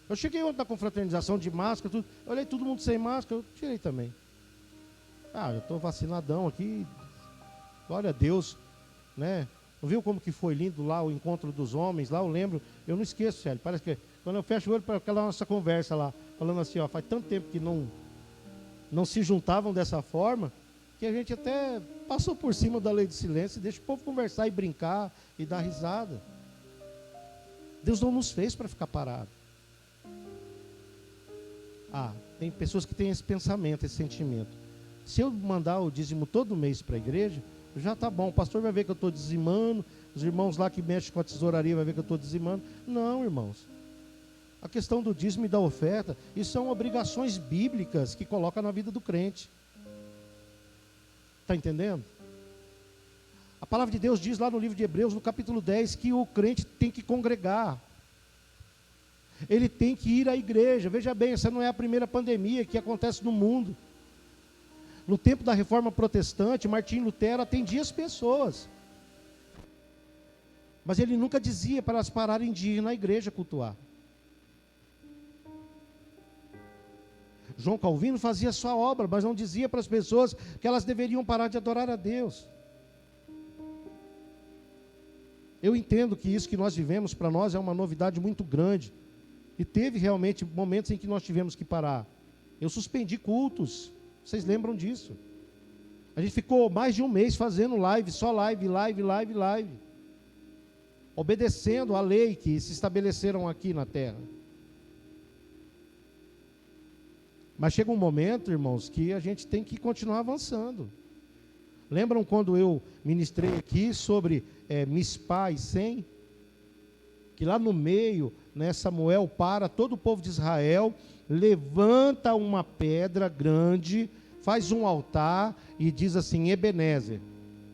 Speaker 1: Eu cheguei ontem na confraternização de máscara, tudo, eu olhei todo mundo sem máscara, eu tirei também. Eu estou vacinadão aqui, glória a Deus, né? Não viu como que foi lindo lá o encontro dos homens, lá eu lembro, eu não esqueço, Célio, parece que quando eu fecho o olho para aquela nossa conversa lá, falando assim, faz tanto tempo que não se juntavam dessa forma, que a gente até passou por cima da lei de silêncio e deixa o povo conversar e brincar e dar risada. Deus não nos fez para ficar parado. Tem pessoas que têm esse pensamento, esse sentimento. Se eu mandar o dízimo todo mês para a igreja, já está bom, o pastor vai ver que eu estou dizimando, os irmãos lá que mexem com a tesouraria vai ver que eu estou dizimando. Não, irmãos. A questão do dízimo e da oferta, isso são obrigações bíblicas que coloca na vida do crente. Está entendendo? A palavra de Deus diz lá no livro de Hebreus, no capítulo 10, que o crente tem que congregar. Ele tem que ir à igreja. Veja bem, essa não é a primeira pandemia que acontece no mundo. No tempo da Reforma Protestante, Martim Lutero atendia as pessoas. Mas ele nunca dizia para elas pararem de ir na igreja cultuar. João Calvino fazia sua obra, mas não dizia para as pessoas que elas deveriam parar de adorar a Deus. Eu entendo que isso que nós vivemos para nós é uma novidade muito grande. E teve realmente momentos em que nós tivemos que parar. Eu suspendi cultos, vocês lembram disso? A gente ficou mais de um mês fazendo live, só live, obedecendo a lei que se estabeleceram aqui na terra. Mas chega um momento, irmãos, que a gente tem que continuar avançando. Lembram quando eu ministrei aqui sobre Mispá e Sem? Que lá no meio, né, Samuel para todo o povo de Israel, levanta uma pedra grande, faz um altar e diz assim, Ebenezer,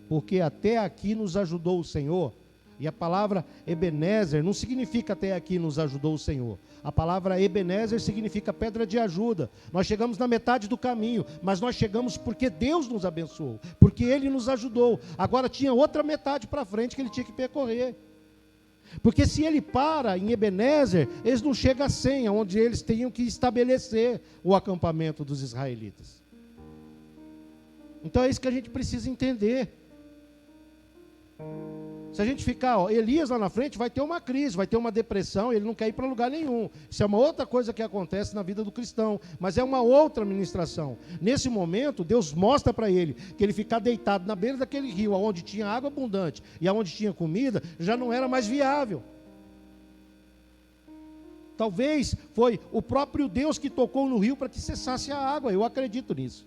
Speaker 1: porque até aqui nos ajudou o Senhor. E a palavra Ebenezer não significa até aqui nos ajudou o Senhor. A palavra Ebenezer significa pedra de ajuda. Nós chegamos na metade do caminho, mas nós chegamos porque Deus nos abençoou, porque Ele nos ajudou. Agora tinha outra metade para frente que ele tinha que percorrer. Porque se ele para em Ebenezer, eles não chegam a Senha, onde eles tinham que estabelecer o acampamento dos israelitas. Então é isso que a gente precisa entender. Se a gente ficar, Elias lá na frente vai ter uma crise, vai ter uma depressão, ele não quer ir para lugar nenhum. Isso é uma outra coisa que acontece na vida do cristão, mas é uma outra ministração. Nesse momento, Deus mostra para ele que ele ficar deitado na beira daquele rio, onde tinha água abundante e onde tinha comida, já não era mais viável. Talvez foi o próprio Deus que tocou no rio para que cessasse a água, eu acredito nisso.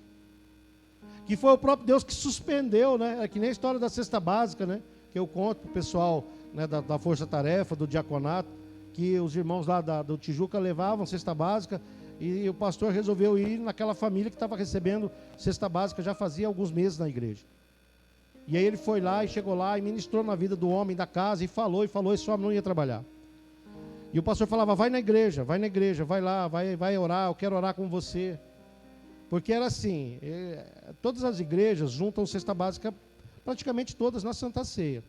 Speaker 1: Que foi o próprio Deus que suspendeu, né? É que nem a história da cesta básica, né? Que eu conto para o pessoal, né, da Força Tarefa, do diaconato, que os irmãos lá do Tijuca levavam cesta básica e o pastor resolveu ir naquela família que estava recebendo cesta básica já fazia alguns meses na igreja. E aí ele foi lá e chegou lá e ministrou na vida do homem da casa e falou, esse homem não ia trabalhar. E o pastor falava, vai na igreja, vai lá, vai orar, eu quero orar com você. Porque era assim, todas as igrejas juntam cesta básica, praticamente todas na Santa Ceia.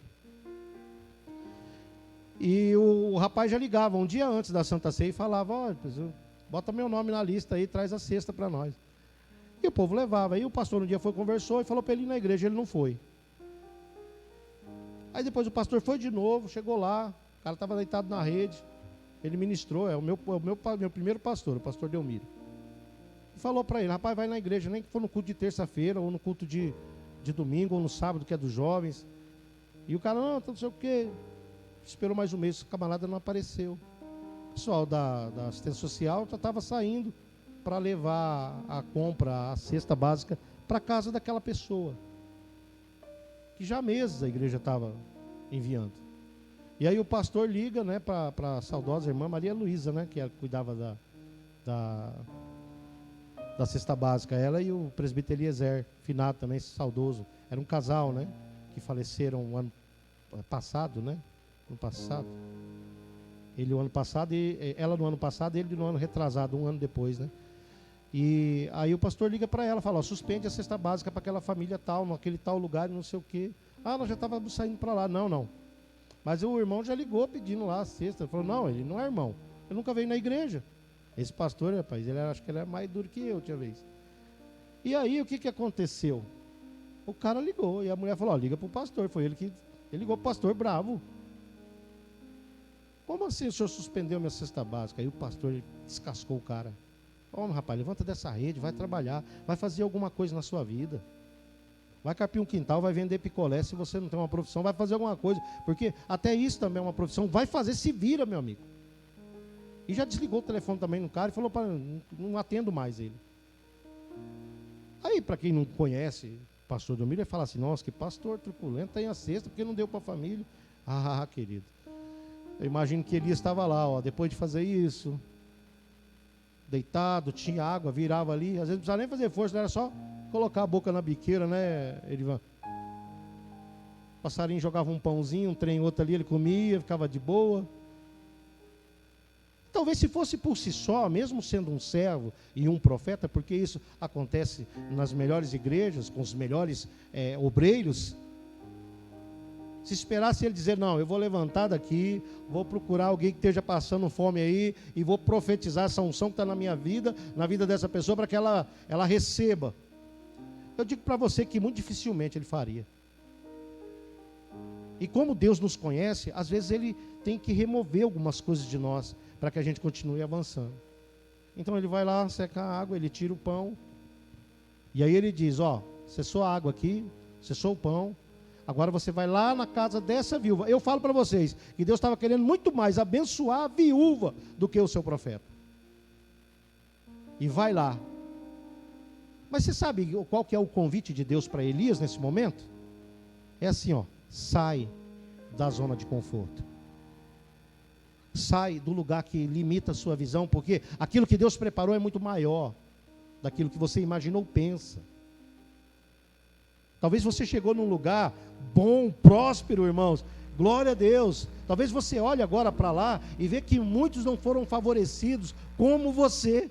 Speaker 1: E o rapaz já ligava um dia antes da Santa Ceia e falava, bota meu nome na lista aí, traz a cesta para nós. E o povo levava. Aí o pastor um dia conversou e falou para ele ir na igreja, ele não foi. Aí depois o pastor foi de novo, chegou lá, o cara estava deitado na rede, ele ministrou, é o meu primeiro pastor, o pastor Delmiro. E falou para ele, rapaz, vai na igreja, nem que for no culto de terça-feira, ou no culto de domingo, ou no sábado, que é dos jovens. E o cara, não sei o quê. Esperou mais um mês, o camarada não apareceu. O pessoal da assistência social já estava saindo para levar a compra, a cesta básica, para a casa daquela pessoa. Que já há meses a igreja estava enviando. E aí o pastor liga, né, para a saudosa irmã Maria Luísa, né, que cuidava da cesta básica, ela e o presbítero Eliezer, finado também, saudoso. Era um casal, né, que faleceram ano passado, né, ano passado. Ele o ano passado, e ela no ano passado, ele no ano retrasado, um ano depois, né? E aí o pastor liga para ela, fala, ó, suspende a cesta básica para aquela família tal, naquele tal lugar, não sei o quê. Ah, nós já estávamos saindo para lá. Não. Mas o irmão já ligou pedindo lá a cesta. Ele falou, não, ele não é irmão. Ele nunca veio na igreja. Esse pastor, rapaz, acho que ele era mais duro que eu, tinha vez. E aí, o que aconteceu? O cara ligou, e a mulher falou, ó, liga para o pastor. Foi ele que ligou para o pastor bravo. Como assim o senhor suspendeu minha cesta básica? Aí o pastor descascou o cara. Ô, rapaz, levanta dessa rede, vai trabalhar, vai fazer alguma coisa na sua vida. Vai carpir um quintal, vai vender picolé. Se você não tem uma profissão, vai fazer alguma coisa. Porque até isso também é uma profissão. Vai fazer, se vira, meu amigo. E já desligou o telefone também no cara e falou, não atendo mais ele. Aí, para quem não conhece o pastor Delmiro, ele fala assim, nossa, que pastor truculento, tem a cesta, porque não deu para a família. Ah, querido. Eu imagino que Elias estava lá, ó, depois de fazer isso, deitado, tinha água, virava ali, às vezes não precisava nem fazer força, era só colocar a boca na biqueira, né, Elivan? O passarinho jogava um pãozinho, um trem, outro ali, ele comia, ficava de boa. Talvez se fosse por si só, mesmo sendo um servo e um profeta, porque isso acontece nas melhores igrejas, com os melhores obreiros, se esperasse ele dizer, não, eu vou levantar daqui, vou procurar alguém que esteja passando fome aí, e vou profetizar essa unção que está na minha vida, na vida dessa pessoa, para que ela receba. Eu digo para você que muito dificilmente ele faria. E como Deus nos conhece, às vezes ele tem que remover algumas coisas de nós, para que a gente continue avançando. Então ele vai lá, seca a água, ele tira o pão, e aí ele diz, ó, cessou a água aqui, cessou o pão, agora você vai lá na casa dessa viúva. Eu falo para vocês que Deus estava querendo muito mais abençoar a viúva do que o seu profeta. E vai lá. Mas você sabe qual que é o convite de Deus para Elias nesse momento? É assim, ó, sai da zona de conforto. Sai do lugar que limita a sua visão, porque aquilo que Deus preparou é muito maior daquilo que você imaginou ou pensa. Talvez você chegou num lugar bom, próspero, irmãos, glória a Deus. Talvez você olhe agora para lá e vê que muitos não foram favorecidos como você.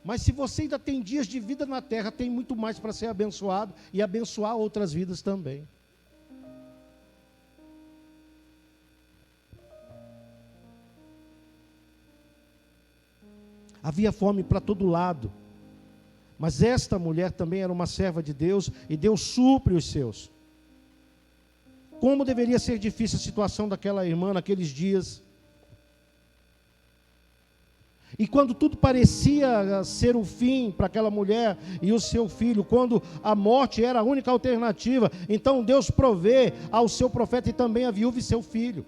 Speaker 1: Mas se você ainda tem dias de vida na terra, tem muito mais para ser abençoado e abençoar outras vidas também. Havia fome para todo lado. Mas esta mulher também era uma serva de Deus e Deus supre os seus. Como deveria ser difícil a situação daquela irmã naqueles dias. E quando tudo parecia ser o fim para aquela mulher e o seu filho, quando a morte era a única alternativa, então Deus provê ao seu profeta e também à viúva e seu filho.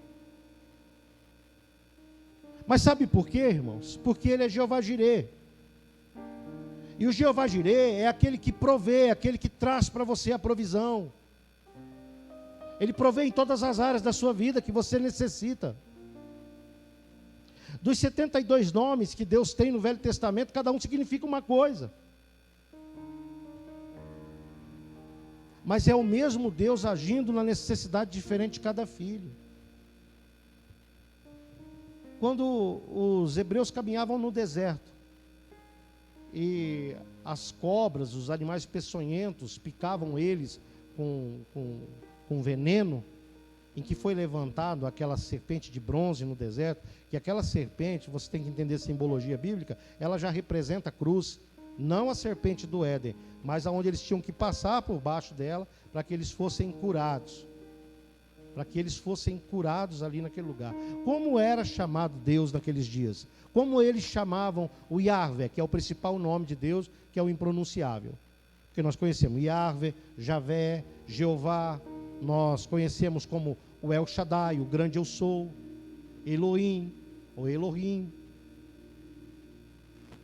Speaker 1: Mas sabe por quê, irmãos? Porque ele é Jeová Jirê. E o Jeová Jirê é aquele que provê, é aquele que traz para você a provisão. Ele provê em todas as áreas da sua vida que você necessita. Dos 72 nomes que Deus tem no Velho Testamento, cada um significa uma coisa. Mas é o mesmo Deus agindo na necessidade diferente de cada filho. Quando os hebreus caminhavam no deserto, e as cobras, os animais peçonhentos, picavam eles com veneno, em que foi levantado aquela serpente de bronze no deserto, que aquela serpente, você tem que entender a simbologia bíblica, ela já representa a cruz, não a serpente do Éden, mas aonde eles tinham que passar por baixo dela, para que eles fossem curados. Para que eles fossem curados ali naquele lugar. Como era chamado Deus naqueles dias? Como eles chamavam o Yahvé, que é o principal nome de Deus, que é o impronunciável? Porque nós conhecemos Yahvé, Javé, Jeová, nós conhecemos como o El Shaddai, o grande eu sou, Elohim, ou Elohim.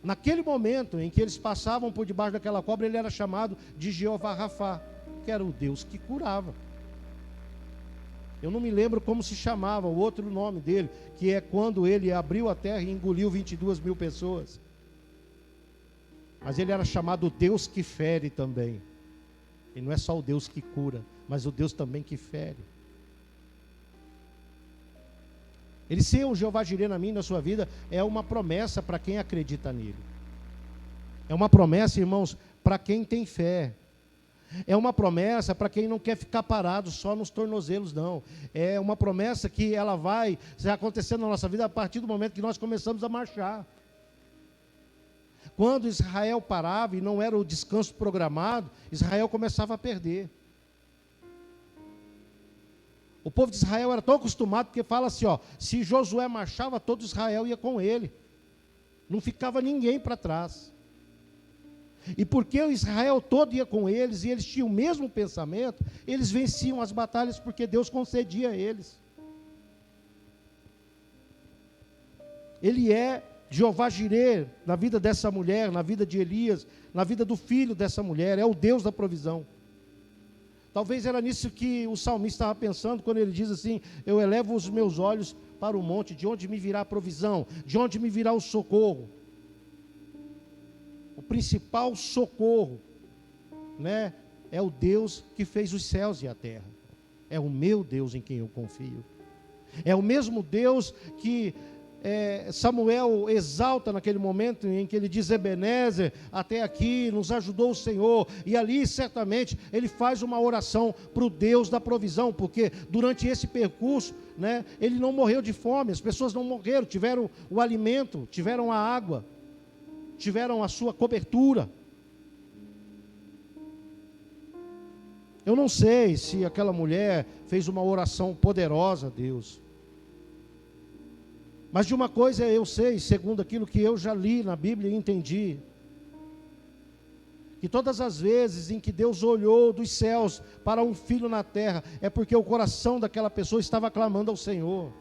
Speaker 1: Naquele momento em que eles passavam por debaixo daquela cobra, ele era chamado de Jeová Rafá, que era o Deus que curava. Eu não me lembro como se chamava o outro nome dele, que é quando ele abriu a terra e engoliu 22 mil pessoas. Mas ele era chamado Deus que fere também. E não é só o Deus que cura, mas o Deus também que fere. Ele ser o Jeová Jireh na minha e na sua vida é uma promessa para quem acredita nele. É uma promessa, irmãos, para quem tem fé. É uma promessa para quem não quer ficar parado só nos tornozelos, não. É uma promessa que ela vai acontecer na nossa vida a partir do momento que nós começamos a marchar. Quando Israel parava e não era o descanso programado, Israel começava a perder. O povo de Israel era tão acostumado, porque fala assim, ó, se Josué marchava, todo Israel ia com ele. Não ficava ninguém para trás. E porque o Israel todo ia com eles, e eles tinham o mesmo pensamento, eles venciam as batalhas porque Deus concedia a eles. Ele é Jeová Jireh na vida dessa mulher, na vida de Elias, na vida do filho dessa mulher, é o Deus da provisão. Talvez era nisso que o salmista estava pensando, quando ele diz assim, eu elevo os meus olhos para o monte, de onde me virá a provisão, de onde me virá o socorro. O principal socorro, né, é o Deus que fez os céus e a terra. É o meu Deus em quem eu confio. É o mesmo Deus que Samuel exalta naquele momento em que ele diz, Ebenezer, até aqui nos ajudou o Senhor. E ali certamente ele faz uma oração para o Deus da provisão, porque durante esse percurso, né, ele não morreu de fome, as pessoas não morreram, tiveram o alimento, tiveram a água, tiveram a sua cobertura. Eu não sei se aquela mulher fez uma oração poderosa a Deus, mas de uma coisa eu sei, segundo aquilo que eu já li na Bíblia e entendi, que todas as vezes em que Deus olhou dos céus para um filho na terra, é porque o coração daquela pessoa estava clamando ao Senhor.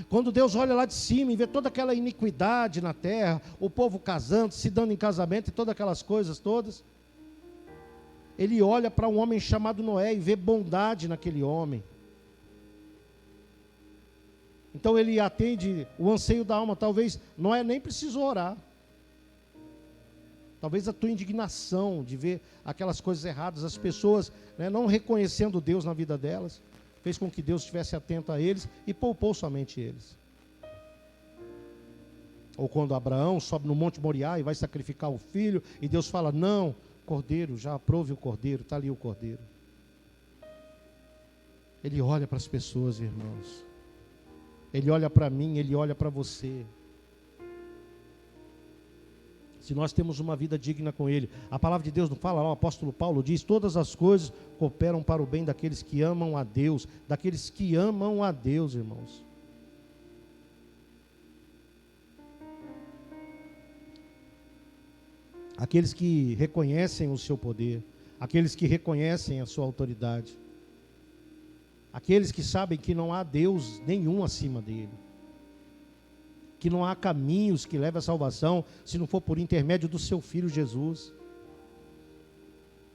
Speaker 1: Quando Deus olha lá de cima e vê toda aquela iniquidade na terra, o povo casando, se dando em casamento e todas aquelas coisas todas, Ele olha para um homem chamado Noé e vê bondade naquele homem. Então ele atende o anseio da alma. Talvez Noé nem precisou orar. Talvez a tua indignação de ver aquelas coisas erradas, as pessoas, né, não reconhecendo Deus na vida delas, fez com que Deus estivesse atento a eles e poupou somente eles. Ou quando Abraão sobe no Monte Moriá e vai sacrificar o filho, e Deus fala, não, cordeiro, já aprove o cordeiro, está ali o cordeiro. Ele olha para as pessoas, irmãos. Ele olha para mim, Ele olha para você. Se nós temos uma vida digna com Ele, a palavra de Deus não fala lá, o apóstolo Paulo diz, todas as coisas cooperam para o bem daqueles que amam a Deus, daqueles que amam a Deus, irmãos. Aqueles que reconhecem o seu poder, aqueles que reconhecem a sua autoridade. Aqueles que sabem que não há Deus nenhum acima dele, que não há caminhos que levem à salvação se não for por intermédio do seu Filho Jesus,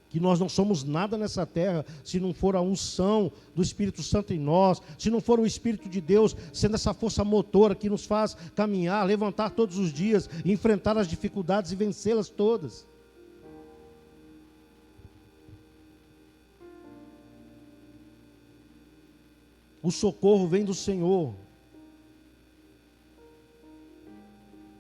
Speaker 1: que nós não somos nada nessa terra se não for a unção do Espírito Santo em nós, se não for o Espírito de Deus sendo essa força motora que nos faz caminhar, levantar todos os dias, enfrentar as dificuldades e vencê-las todas. O socorro vem do Senhor.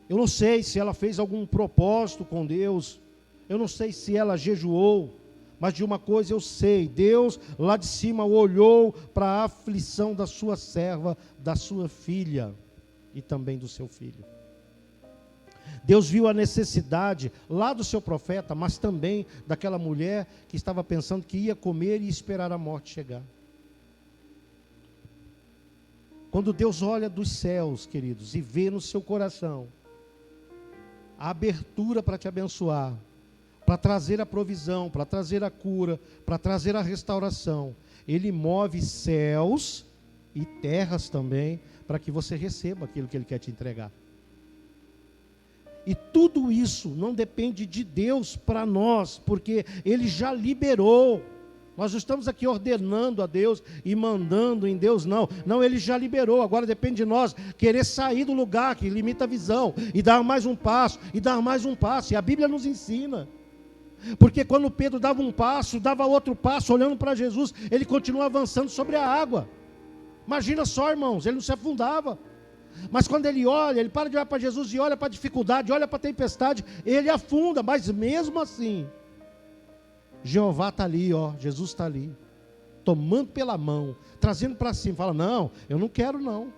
Speaker 1: Eu não sei se ela fez algum propósito com Deus. Eu não sei se ela jejuou. Mas de uma coisa eu sei. Deus lá de cima olhou para a aflição da sua serva, da sua filha e também do seu filho. Deus viu a necessidade lá do seu profeta, mas também daquela mulher que estava pensando que ia comer e esperar a morte chegar. Quando Deus olha dos céus, queridos, e vê no seu coração a abertura para te abençoar, para trazer a provisão, para trazer a cura, para trazer a restauração, Ele move céus e terras também, para que você receba aquilo que Ele quer te entregar. E tudo isso não depende de Deus para nós, porque Ele já liberou. Nós não estamos aqui ordenando a Deus e mandando em Deus, não. Não, Ele já liberou. Agora depende de nós querer sair do lugar que limita a visão e dar mais um passo, e dar mais um passo. E a Bíblia nos ensina. Porque quando Pedro dava um passo, dava outro passo, olhando para Jesus, ele continua avançando sobre a água. Imagina só, irmãos, ele não se afundava. Mas quando ele olha, ele para de olhar para Jesus e olha para a dificuldade, olha para a tempestade, ele afunda, mas mesmo assim, Jeová está ali, Jesus está ali, tomando pela mão, trazendo para cima, fala, não, eu não quero não.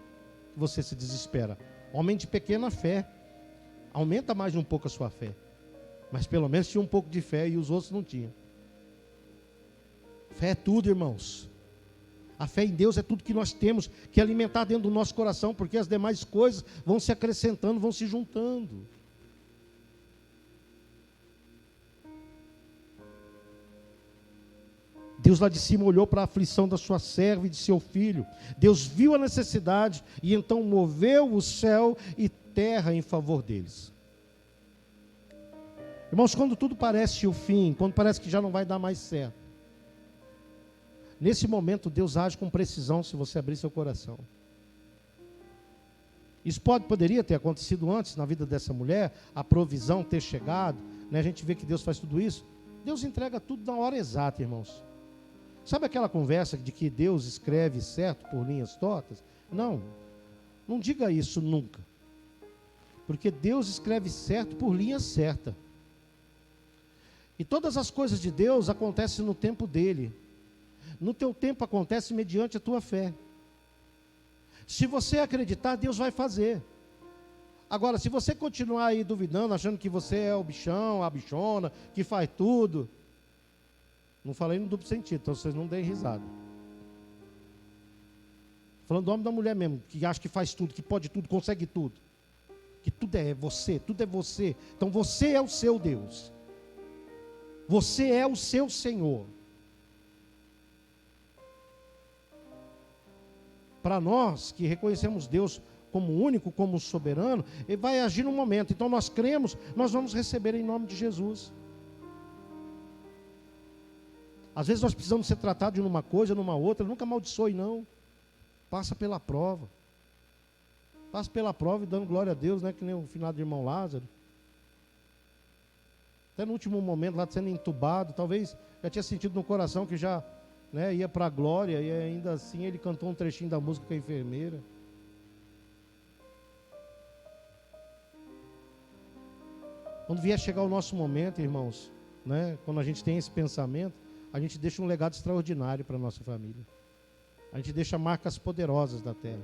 Speaker 1: Você se desespera. Homem de pequena fé, aumenta mais um pouco a sua fé. Mas pelo menos tinha um pouco de fé e os outros não tinham. Fé é tudo, irmãos. A fé em Deus é tudo que nós temos que alimentar dentro do nosso coração, porque as demais coisas vão se acrescentando, vão se juntando. Deus lá de cima olhou para a aflição da sua serva e de seu filho. Deus viu a necessidade e então moveu o céu e terra em favor deles. Irmãos, quando tudo parece o fim, quando parece que já não vai dar mais certo, nesse momento Deus age com precisão se você abrir seu coração. Isso poderia ter acontecido antes na vida dessa mulher, a provisão ter chegado, né? A gente vê que Deus faz tudo isso. Deus entrega tudo na hora exata, irmãos. Sabe aquela conversa de que Deus escreve certo por linhas tortas? Não diga isso nunca. Porque Deus escreve certo por linha certa. E todas as coisas de Deus acontecem no tempo dele. No teu tempo acontece mediante a tua fé. Se você acreditar, Deus vai fazer. Agora, se você continuar aí duvidando, achando que você é o bichão, a bichona, que faz tudo, não falei no duplo sentido, então vocês não deem risada. Falando do homem e da mulher mesmo, que acha que faz tudo, que pode tudo, consegue tudo. Que tudo é você, tudo é você. Então você é o seu Deus. Você é o seu Senhor. Para nós que reconhecemos Deus como único, como soberano, Ele vai agir no momento. Então nós cremos, nós vamos receber em nome de Jesus. Às vezes nós precisamos ser tratados numa coisa, numa outra, nunca amaldiçoe não. Passa pela prova. Passa pela prova e dando glória a Deus, né? Que nem o finado irmão Lázaro. Até no último momento, lá sendo entubado, talvez já tinha sentido no coração que já, né, ia para a glória, e ainda assim ele cantou um trechinho da música com a enfermeira. Quando vier chegar o nosso momento, irmãos, né, quando a gente tem esse pensamento, a gente deixa um legado extraordinário para a nossa família. A gente deixa marcas poderosas da terra.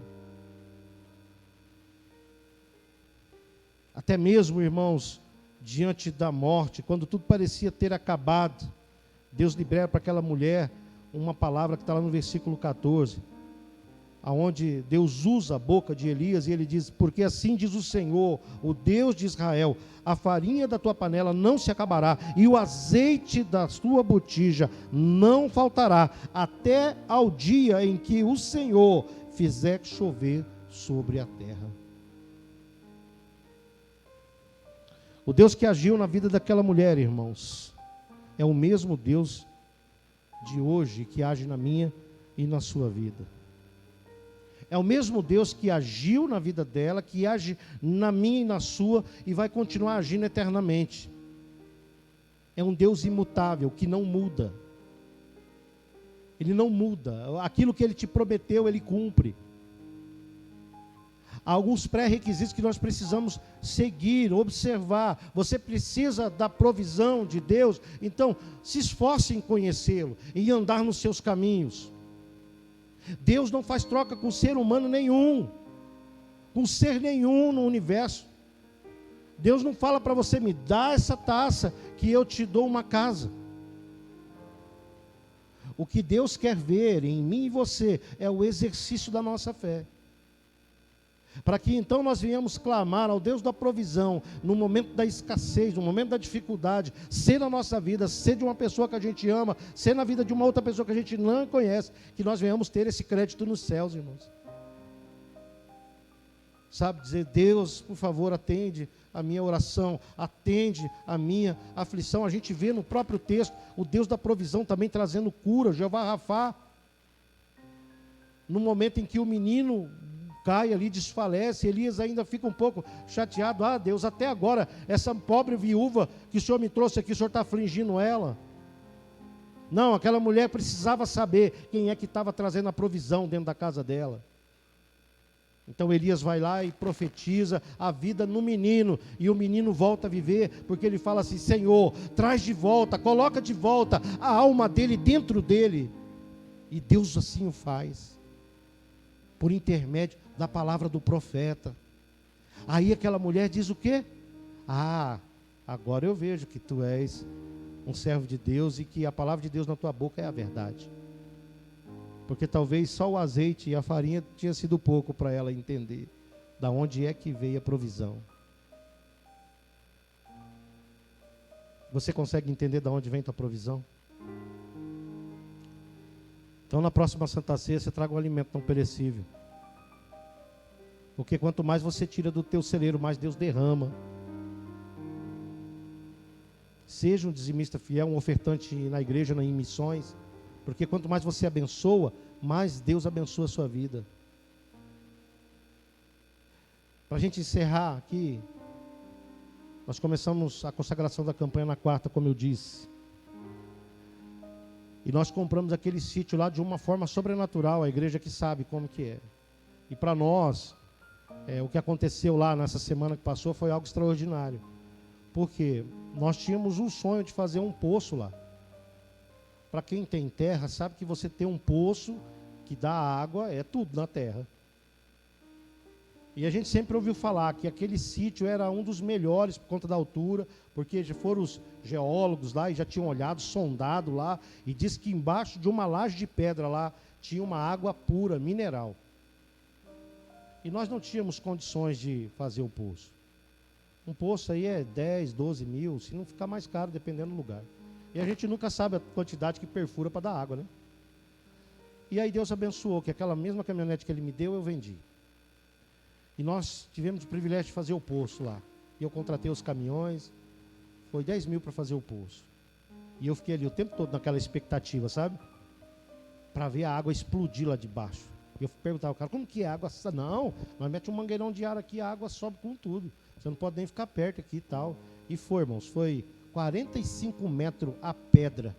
Speaker 1: Até mesmo, irmãos, diante da morte, quando tudo parecia ter acabado, Deus libera para aquela mulher uma palavra que está lá no versículo 14, aonde Deus usa a boca de Elias e ele diz, porque assim diz o Senhor, o Deus de Israel, a farinha da tua panela não se acabará, e o azeite da tua botija não faltará, até ao dia em que o Senhor fizer chover sobre a terra. O Deus que agiu na vida daquela mulher, irmãos, é o mesmo Deus de hoje que age na minha e na sua vida. É o mesmo Deus que agiu na vida dela, que age na minha e na sua, e vai continuar agindo eternamente. É um Deus imutável, que não muda. Ele não muda. Aquilo que Ele te prometeu, Ele cumpre. Há alguns pré-requisitos que nós precisamos seguir, observar. Você precisa da provisão de Deus, então se esforce em conhecê-lo, em andar nos seus caminhos. Deus não faz troca com ser humano nenhum, com ser nenhum no universo. Deus não fala para você, me dá essa taça que eu te dou uma casa. O que Deus quer ver em mim e você é o exercício da nossa fé. Para que então nós venhamos clamar ao Deus da provisão, no momento da escassez, no momento da dificuldade, ser na nossa vida, ser de uma pessoa que a gente ama, ser na vida de uma outra pessoa que a gente não conhece, que nós venhamos ter esse crédito nos céus, irmãos. Sabe, dizer, Deus, por favor, atende a minha oração, atende a minha aflição. A gente vê no próprio texto, o Deus da provisão também trazendo cura, Jeová Rafá. No momento em que o menino cai ali, desfalece, Elias ainda fica um pouco chateado. Ah, Deus, até agora, essa pobre viúva que o Senhor me trouxe aqui, o Senhor está afligindo ela. Não, aquela mulher precisava saber quem é que estava trazendo a provisão dentro da casa dela. Então Elias vai lá e profetiza a vida no menino, e o menino volta a viver, porque ele fala assim: Senhor, traz de volta, coloca de volta a alma dele dentro dele. E Deus assim o faz, por intermédio da palavra do profeta. Aí aquela mulher diz o quê? Ah, agora eu vejo que tu és um servo de Deus e que a palavra de Deus na tua boca é a verdade. Porque talvez só o azeite e a farinha tinha sido pouco para ela entender da onde é que veio a provisão. Você consegue entender da onde vem a tua provisão? Então na próxima Santa Ceia você traga um alimento não perecível. Porque quanto mais você tira do teu celeiro, mais Deus derrama. Seja um dizimista fiel, um ofertante na igreja, em missões. Porque quanto mais você abençoa, mais Deus abençoa a sua vida. Para a gente encerrar aqui, nós começamos a consagração da campanha na quarta, como eu disse. E nós compramos aquele sítio lá de uma forma sobrenatural, a igreja que sabe como que é. E para nós, o que aconteceu lá nessa semana que passou foi algo extraordinário. Porque nós tínhamos um sonho de fazer um poço lá. Para quem tem terra, sabe que você ter um poço que dá água é tudo na terra. E a gente sempre ouviu falar que aquele sítio era um dos melhores por conta da altura, porque já foram os geólogos lá e já tinham olhado, sondado lá, e diz que embaixo de uma laje de pedra lá tinha uma água pura, mineral. E nós não tínhamos condições de fazer o poço. Um poço aí é 10, 12 mil, se não ficar mais caro, dependendo do lugar. E a gente nunca sabe a quantidade que perfura para dar água, né? E aí Deus abençoou, que aquela mesma caminhonete que Ele me deu, eu vendi. E nós tivemos o privilégio de fazer o poço lá. E eu contratei os caminhões, foi 10 mil para fazer o poço. E eu fiquei ali o tempo todo naquela expectativa, sabe? Para ver a água explodir lá de baixo. E eu perguntava ao cara, como que é a água? Não, nós metemos um mangueirão de ar aqui, a água sobe com tudo. Você não pode nem ficar perto aqui e tal. E foi, irmãos, foi 45 metros a pedra.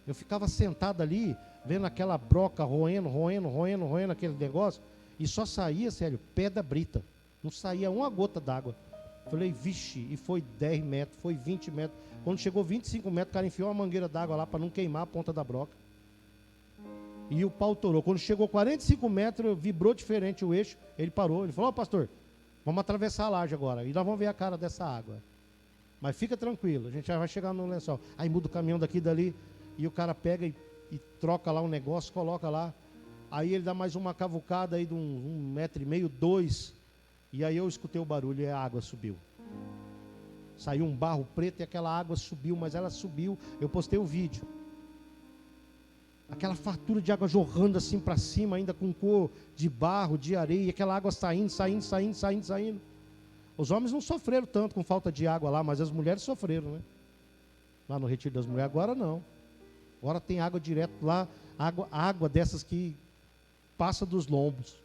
Speaker 1: Eu ficava sentado ali, vendo aquela broca roendo aquele negócio, e só saía, sério, pedra brita. Não saía uma gota d'água. Falei, vixe, e foi 10 metros, foi 20 metros. Quando chegou 25 metros, o cara enfiou uma mangueira d'água lá para não queimar a ponta da broca. E o pau torou. Quando chegou 45 metros, vibrou diferente o eixo, ele parou. Ele falou, pastor, vamos atravessar a laje agora, e nós vamos ver a cara dessa água. Mas fica tranquilo, a gente já vai chegar no lençol. Aí muda o caminhão daqui e dali, e o cara pega e troca lá um negócio, coloca lá. Aí ele dá mais uma cavucada aí de 1,5 metro, 2. E aí eu escutei o barulho e a água subiu. Saiu um barro preto e aquela água subiu, mas ela subiu. Eu postei o vídeo. Aquela fartura de água jorrando assim para cima, ainda com cor de barro, de areia, e aquela água saindo. Os homens não sofreram tanto com falta de água lá, mas as mulheres sofreram, né? Lá no Retiro das Mulheres, agora não. Agora tem água direto lá, água dessas que passa dos lombos.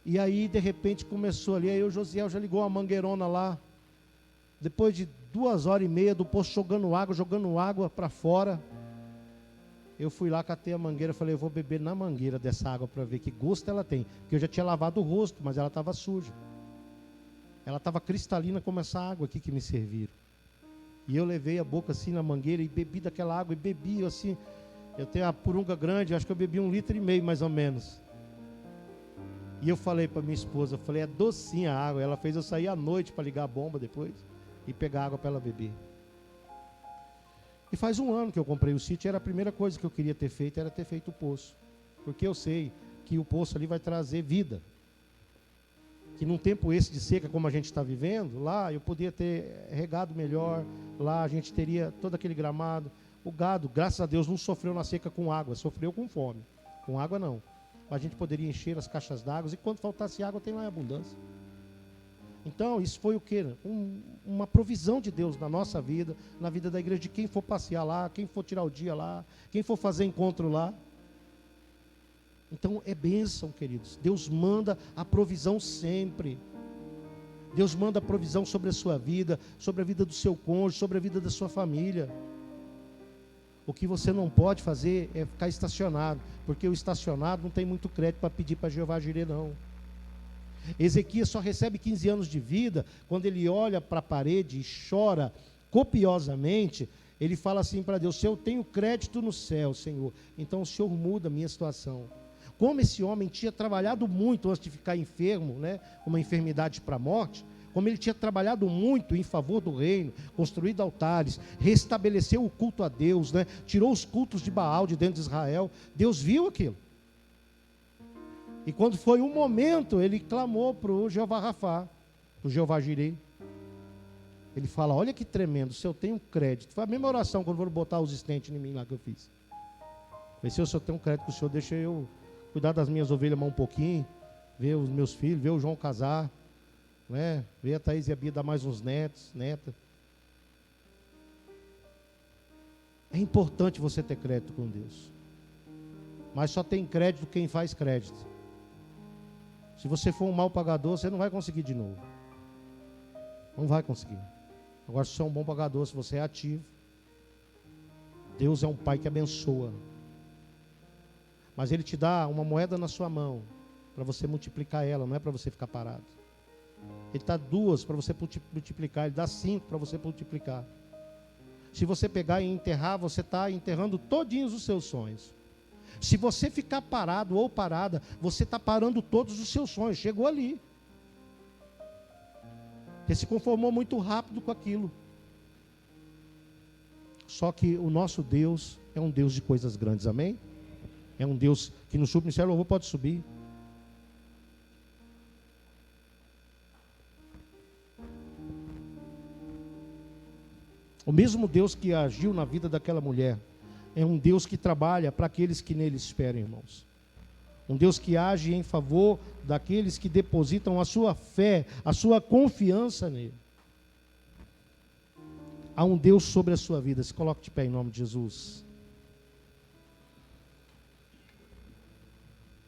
Speaker 1: E aí, de repente, começou ali, aí o Josiel já ligou a mangueirona lá. Depois de 2h30 do poço jogando água para fora, eu fui lá, catei a mangueira, falei, eu vou beber na mangueira dessa água para ver que gosto ela tem. Porque eu já tinha lavado o rosto, mas ela estava suja. Ela estava cristalina como essa água aqui que me serviram. E eu levei a boca assim na mangueira e bebi daquela água, e bebi assim. Eu tenho a purunga grande, acho que eu bebi 1,5 litro mais ou menos. E eu falei para minha esposa, eu falei, é docinha a água. Ela fez eu sair à noite para ligar a bomba depois e pegar água para ela beber. E faz 1 ano que eu comprei o sítio, era a primeira coisa que eu queria ter feito, era ter feito o poço. Porque eu sei que o poço ali vai trazer vida. Que num tempo esse de seca, como a gente está vivendo, lá eu podia ter regado melhor, lá a gente teria todo aquele gramado. O gado, graças a Deus, não sofreu na seca com água, sofreu com fome. Com água não. A gente poderia encher as caixas d'água e quando faltasse água tem lá em abundância. Então isso foi o quê? Uma provisão de Deus na nossa vida, na vida da igreja, de quem for passear lá, quem for tirar o dia lá, quem for fazer encontro lá. Então é bênção, queridos. Deus manda a provisão sempre. Deus manda provisão sobre a sua vida, sobre a vida do seu cônjuge, sobre a vida da sua família. O que você não pode fazer é ficar estacionado, porque o estacionado não tem muito crédito para pedir para Jeová Jireh, não. Ezequias só recebe 15 anos de vida quando ele olha para a parede e chora copiosamente. Ele fala assim para Deus: se eu tenho crédito no céu, Senhor, então o Senhor muda a minha situação. Como esse homem tinha trabalhado muito antes de ficar enfermo, né, uma enfermidade para a morte, como ele tinha trabalhado muito em favor do reino, construído altares, restabeleceu o culto a Deus, né, tirou os cultos de Baal de dentro de Israel, Deus viu aquilo. E quando foi um momento, ele clamou para o Jeová Rafá, para o Jeová Jireh. Ele fala: olha que tremendo, se eu tenho crédito. Foi a mesma oração quando foram botar os estentes em mim lá que eu fiz. Falei: se eu tenho crédito com o Senhor, deixa eu cuidar das minhas ovelhas mais um pouquinho, ver os meus filhos, ver o João casar, né? Ver a Thaís e a Bia dar mais uns netos, neta. É importante você ter crédito com Deus. Mas só tem crédito quem faz crédito. Se você for um mau pagador, você não vai conseguir de novo. Não vai conseguir. Agora, se você é um bom pagador, se você é ativo, Deus é um Pai que abençoa. Mas Ele te dá uma moeda na sua mão para você multiplicar ela, não é para você ficar parado. Ele dá 2 para você multiplicar, Ele dá 5 para você multiplicar. Se você pegar e enterrar, você está enterrando todinhos os seus sonhos. Se você ficar parado ou parada, você está parando todos os seus sonhos. Chegou ali. Você se conformou muito rápido com aquilo. Só que o nosso Deus é um Deus de coisas grandes, amém? É um Deus que no subministério louvor pode subir. O mesmo Deus que agiu na vida daquela mulher é um Deus que trabalha para aqueles que nele esperam, irmãos. Um Deus que age em favor daqueles que depositam a sua fé, a sua confiança nele. Há um Deus sobre a sua vida. Se coloque de pé em nome de Jesus.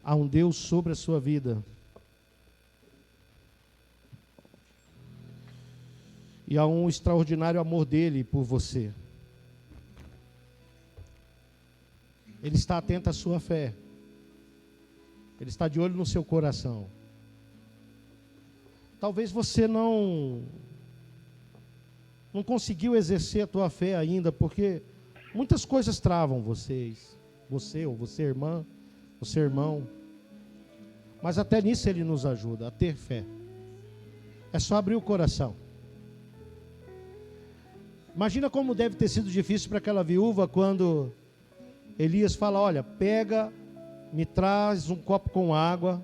Speaker 1: Há um Deus sobre a sua vida. E há um extraordinário amor dele por você. Ele está atento à sua fé. Ele está de olho no seu coração. Talvez você não conseguiu exercer a tua fé ainda, porque muitas coisas travam vocês. Você ou você, irmã, você, irmão. Mas até nisso Ele nos ajuda a ter fé. É só abrir o coração. Imagina como deve ter sido difícil para aquela viúva quando Elias fala: olha, pega, me traz um copo com água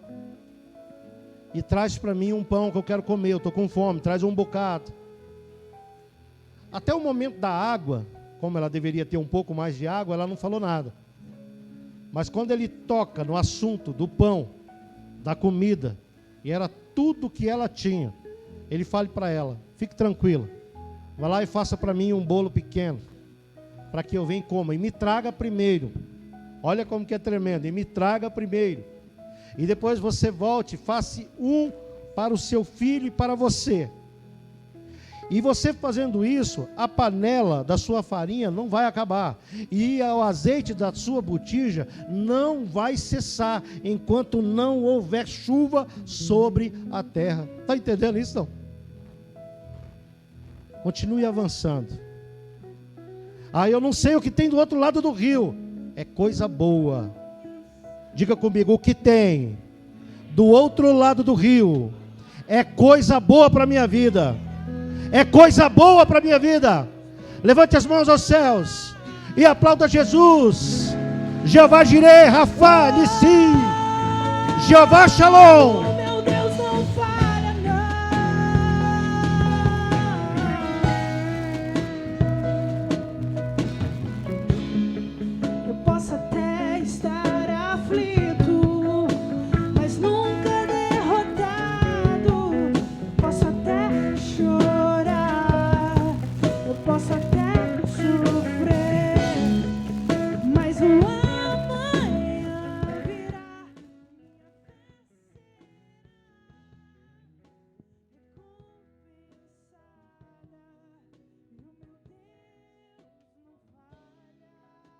Speaker 1: e traz para mim um pão que eu quero comer, eu estou com fome, traz um bocado. Até o momento da água, como ela deveria ter um pouco mais de água, ela não falou nada. Mas quando ele toca no assunto do pão, da comida, e era tudo que ela tinha, ele fala para ela: fique tranquila, vai lá e faça para mim um bolo pequeno, para que eu venha e coma, e me traga primeiro. Olha como que é tremendo, e me traga primeiro, e depois você volte, faça um para o seu filho e para você. E você fazendo isso, a panela da sua farinha não vai acabar, e o azeite da sua botija não vai cessar, enquanto não houver chuva sobre a terra. Está entendendo isso, não? Continue avançando. Eu não sei o que tem do outro lado do rio. É coisa boa. Diga comigo: o que tem do outro lado do rio é coisa boa para a minha vida. É coisa boa para a minha vida. Levante as mãos aos céus e aplauda Jesus. Jeová Jireh, Rafá, Nissi, Jeová Shalom.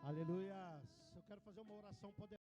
Speaker 1: Aleluia. Eu quero fazer uma oração poderosa.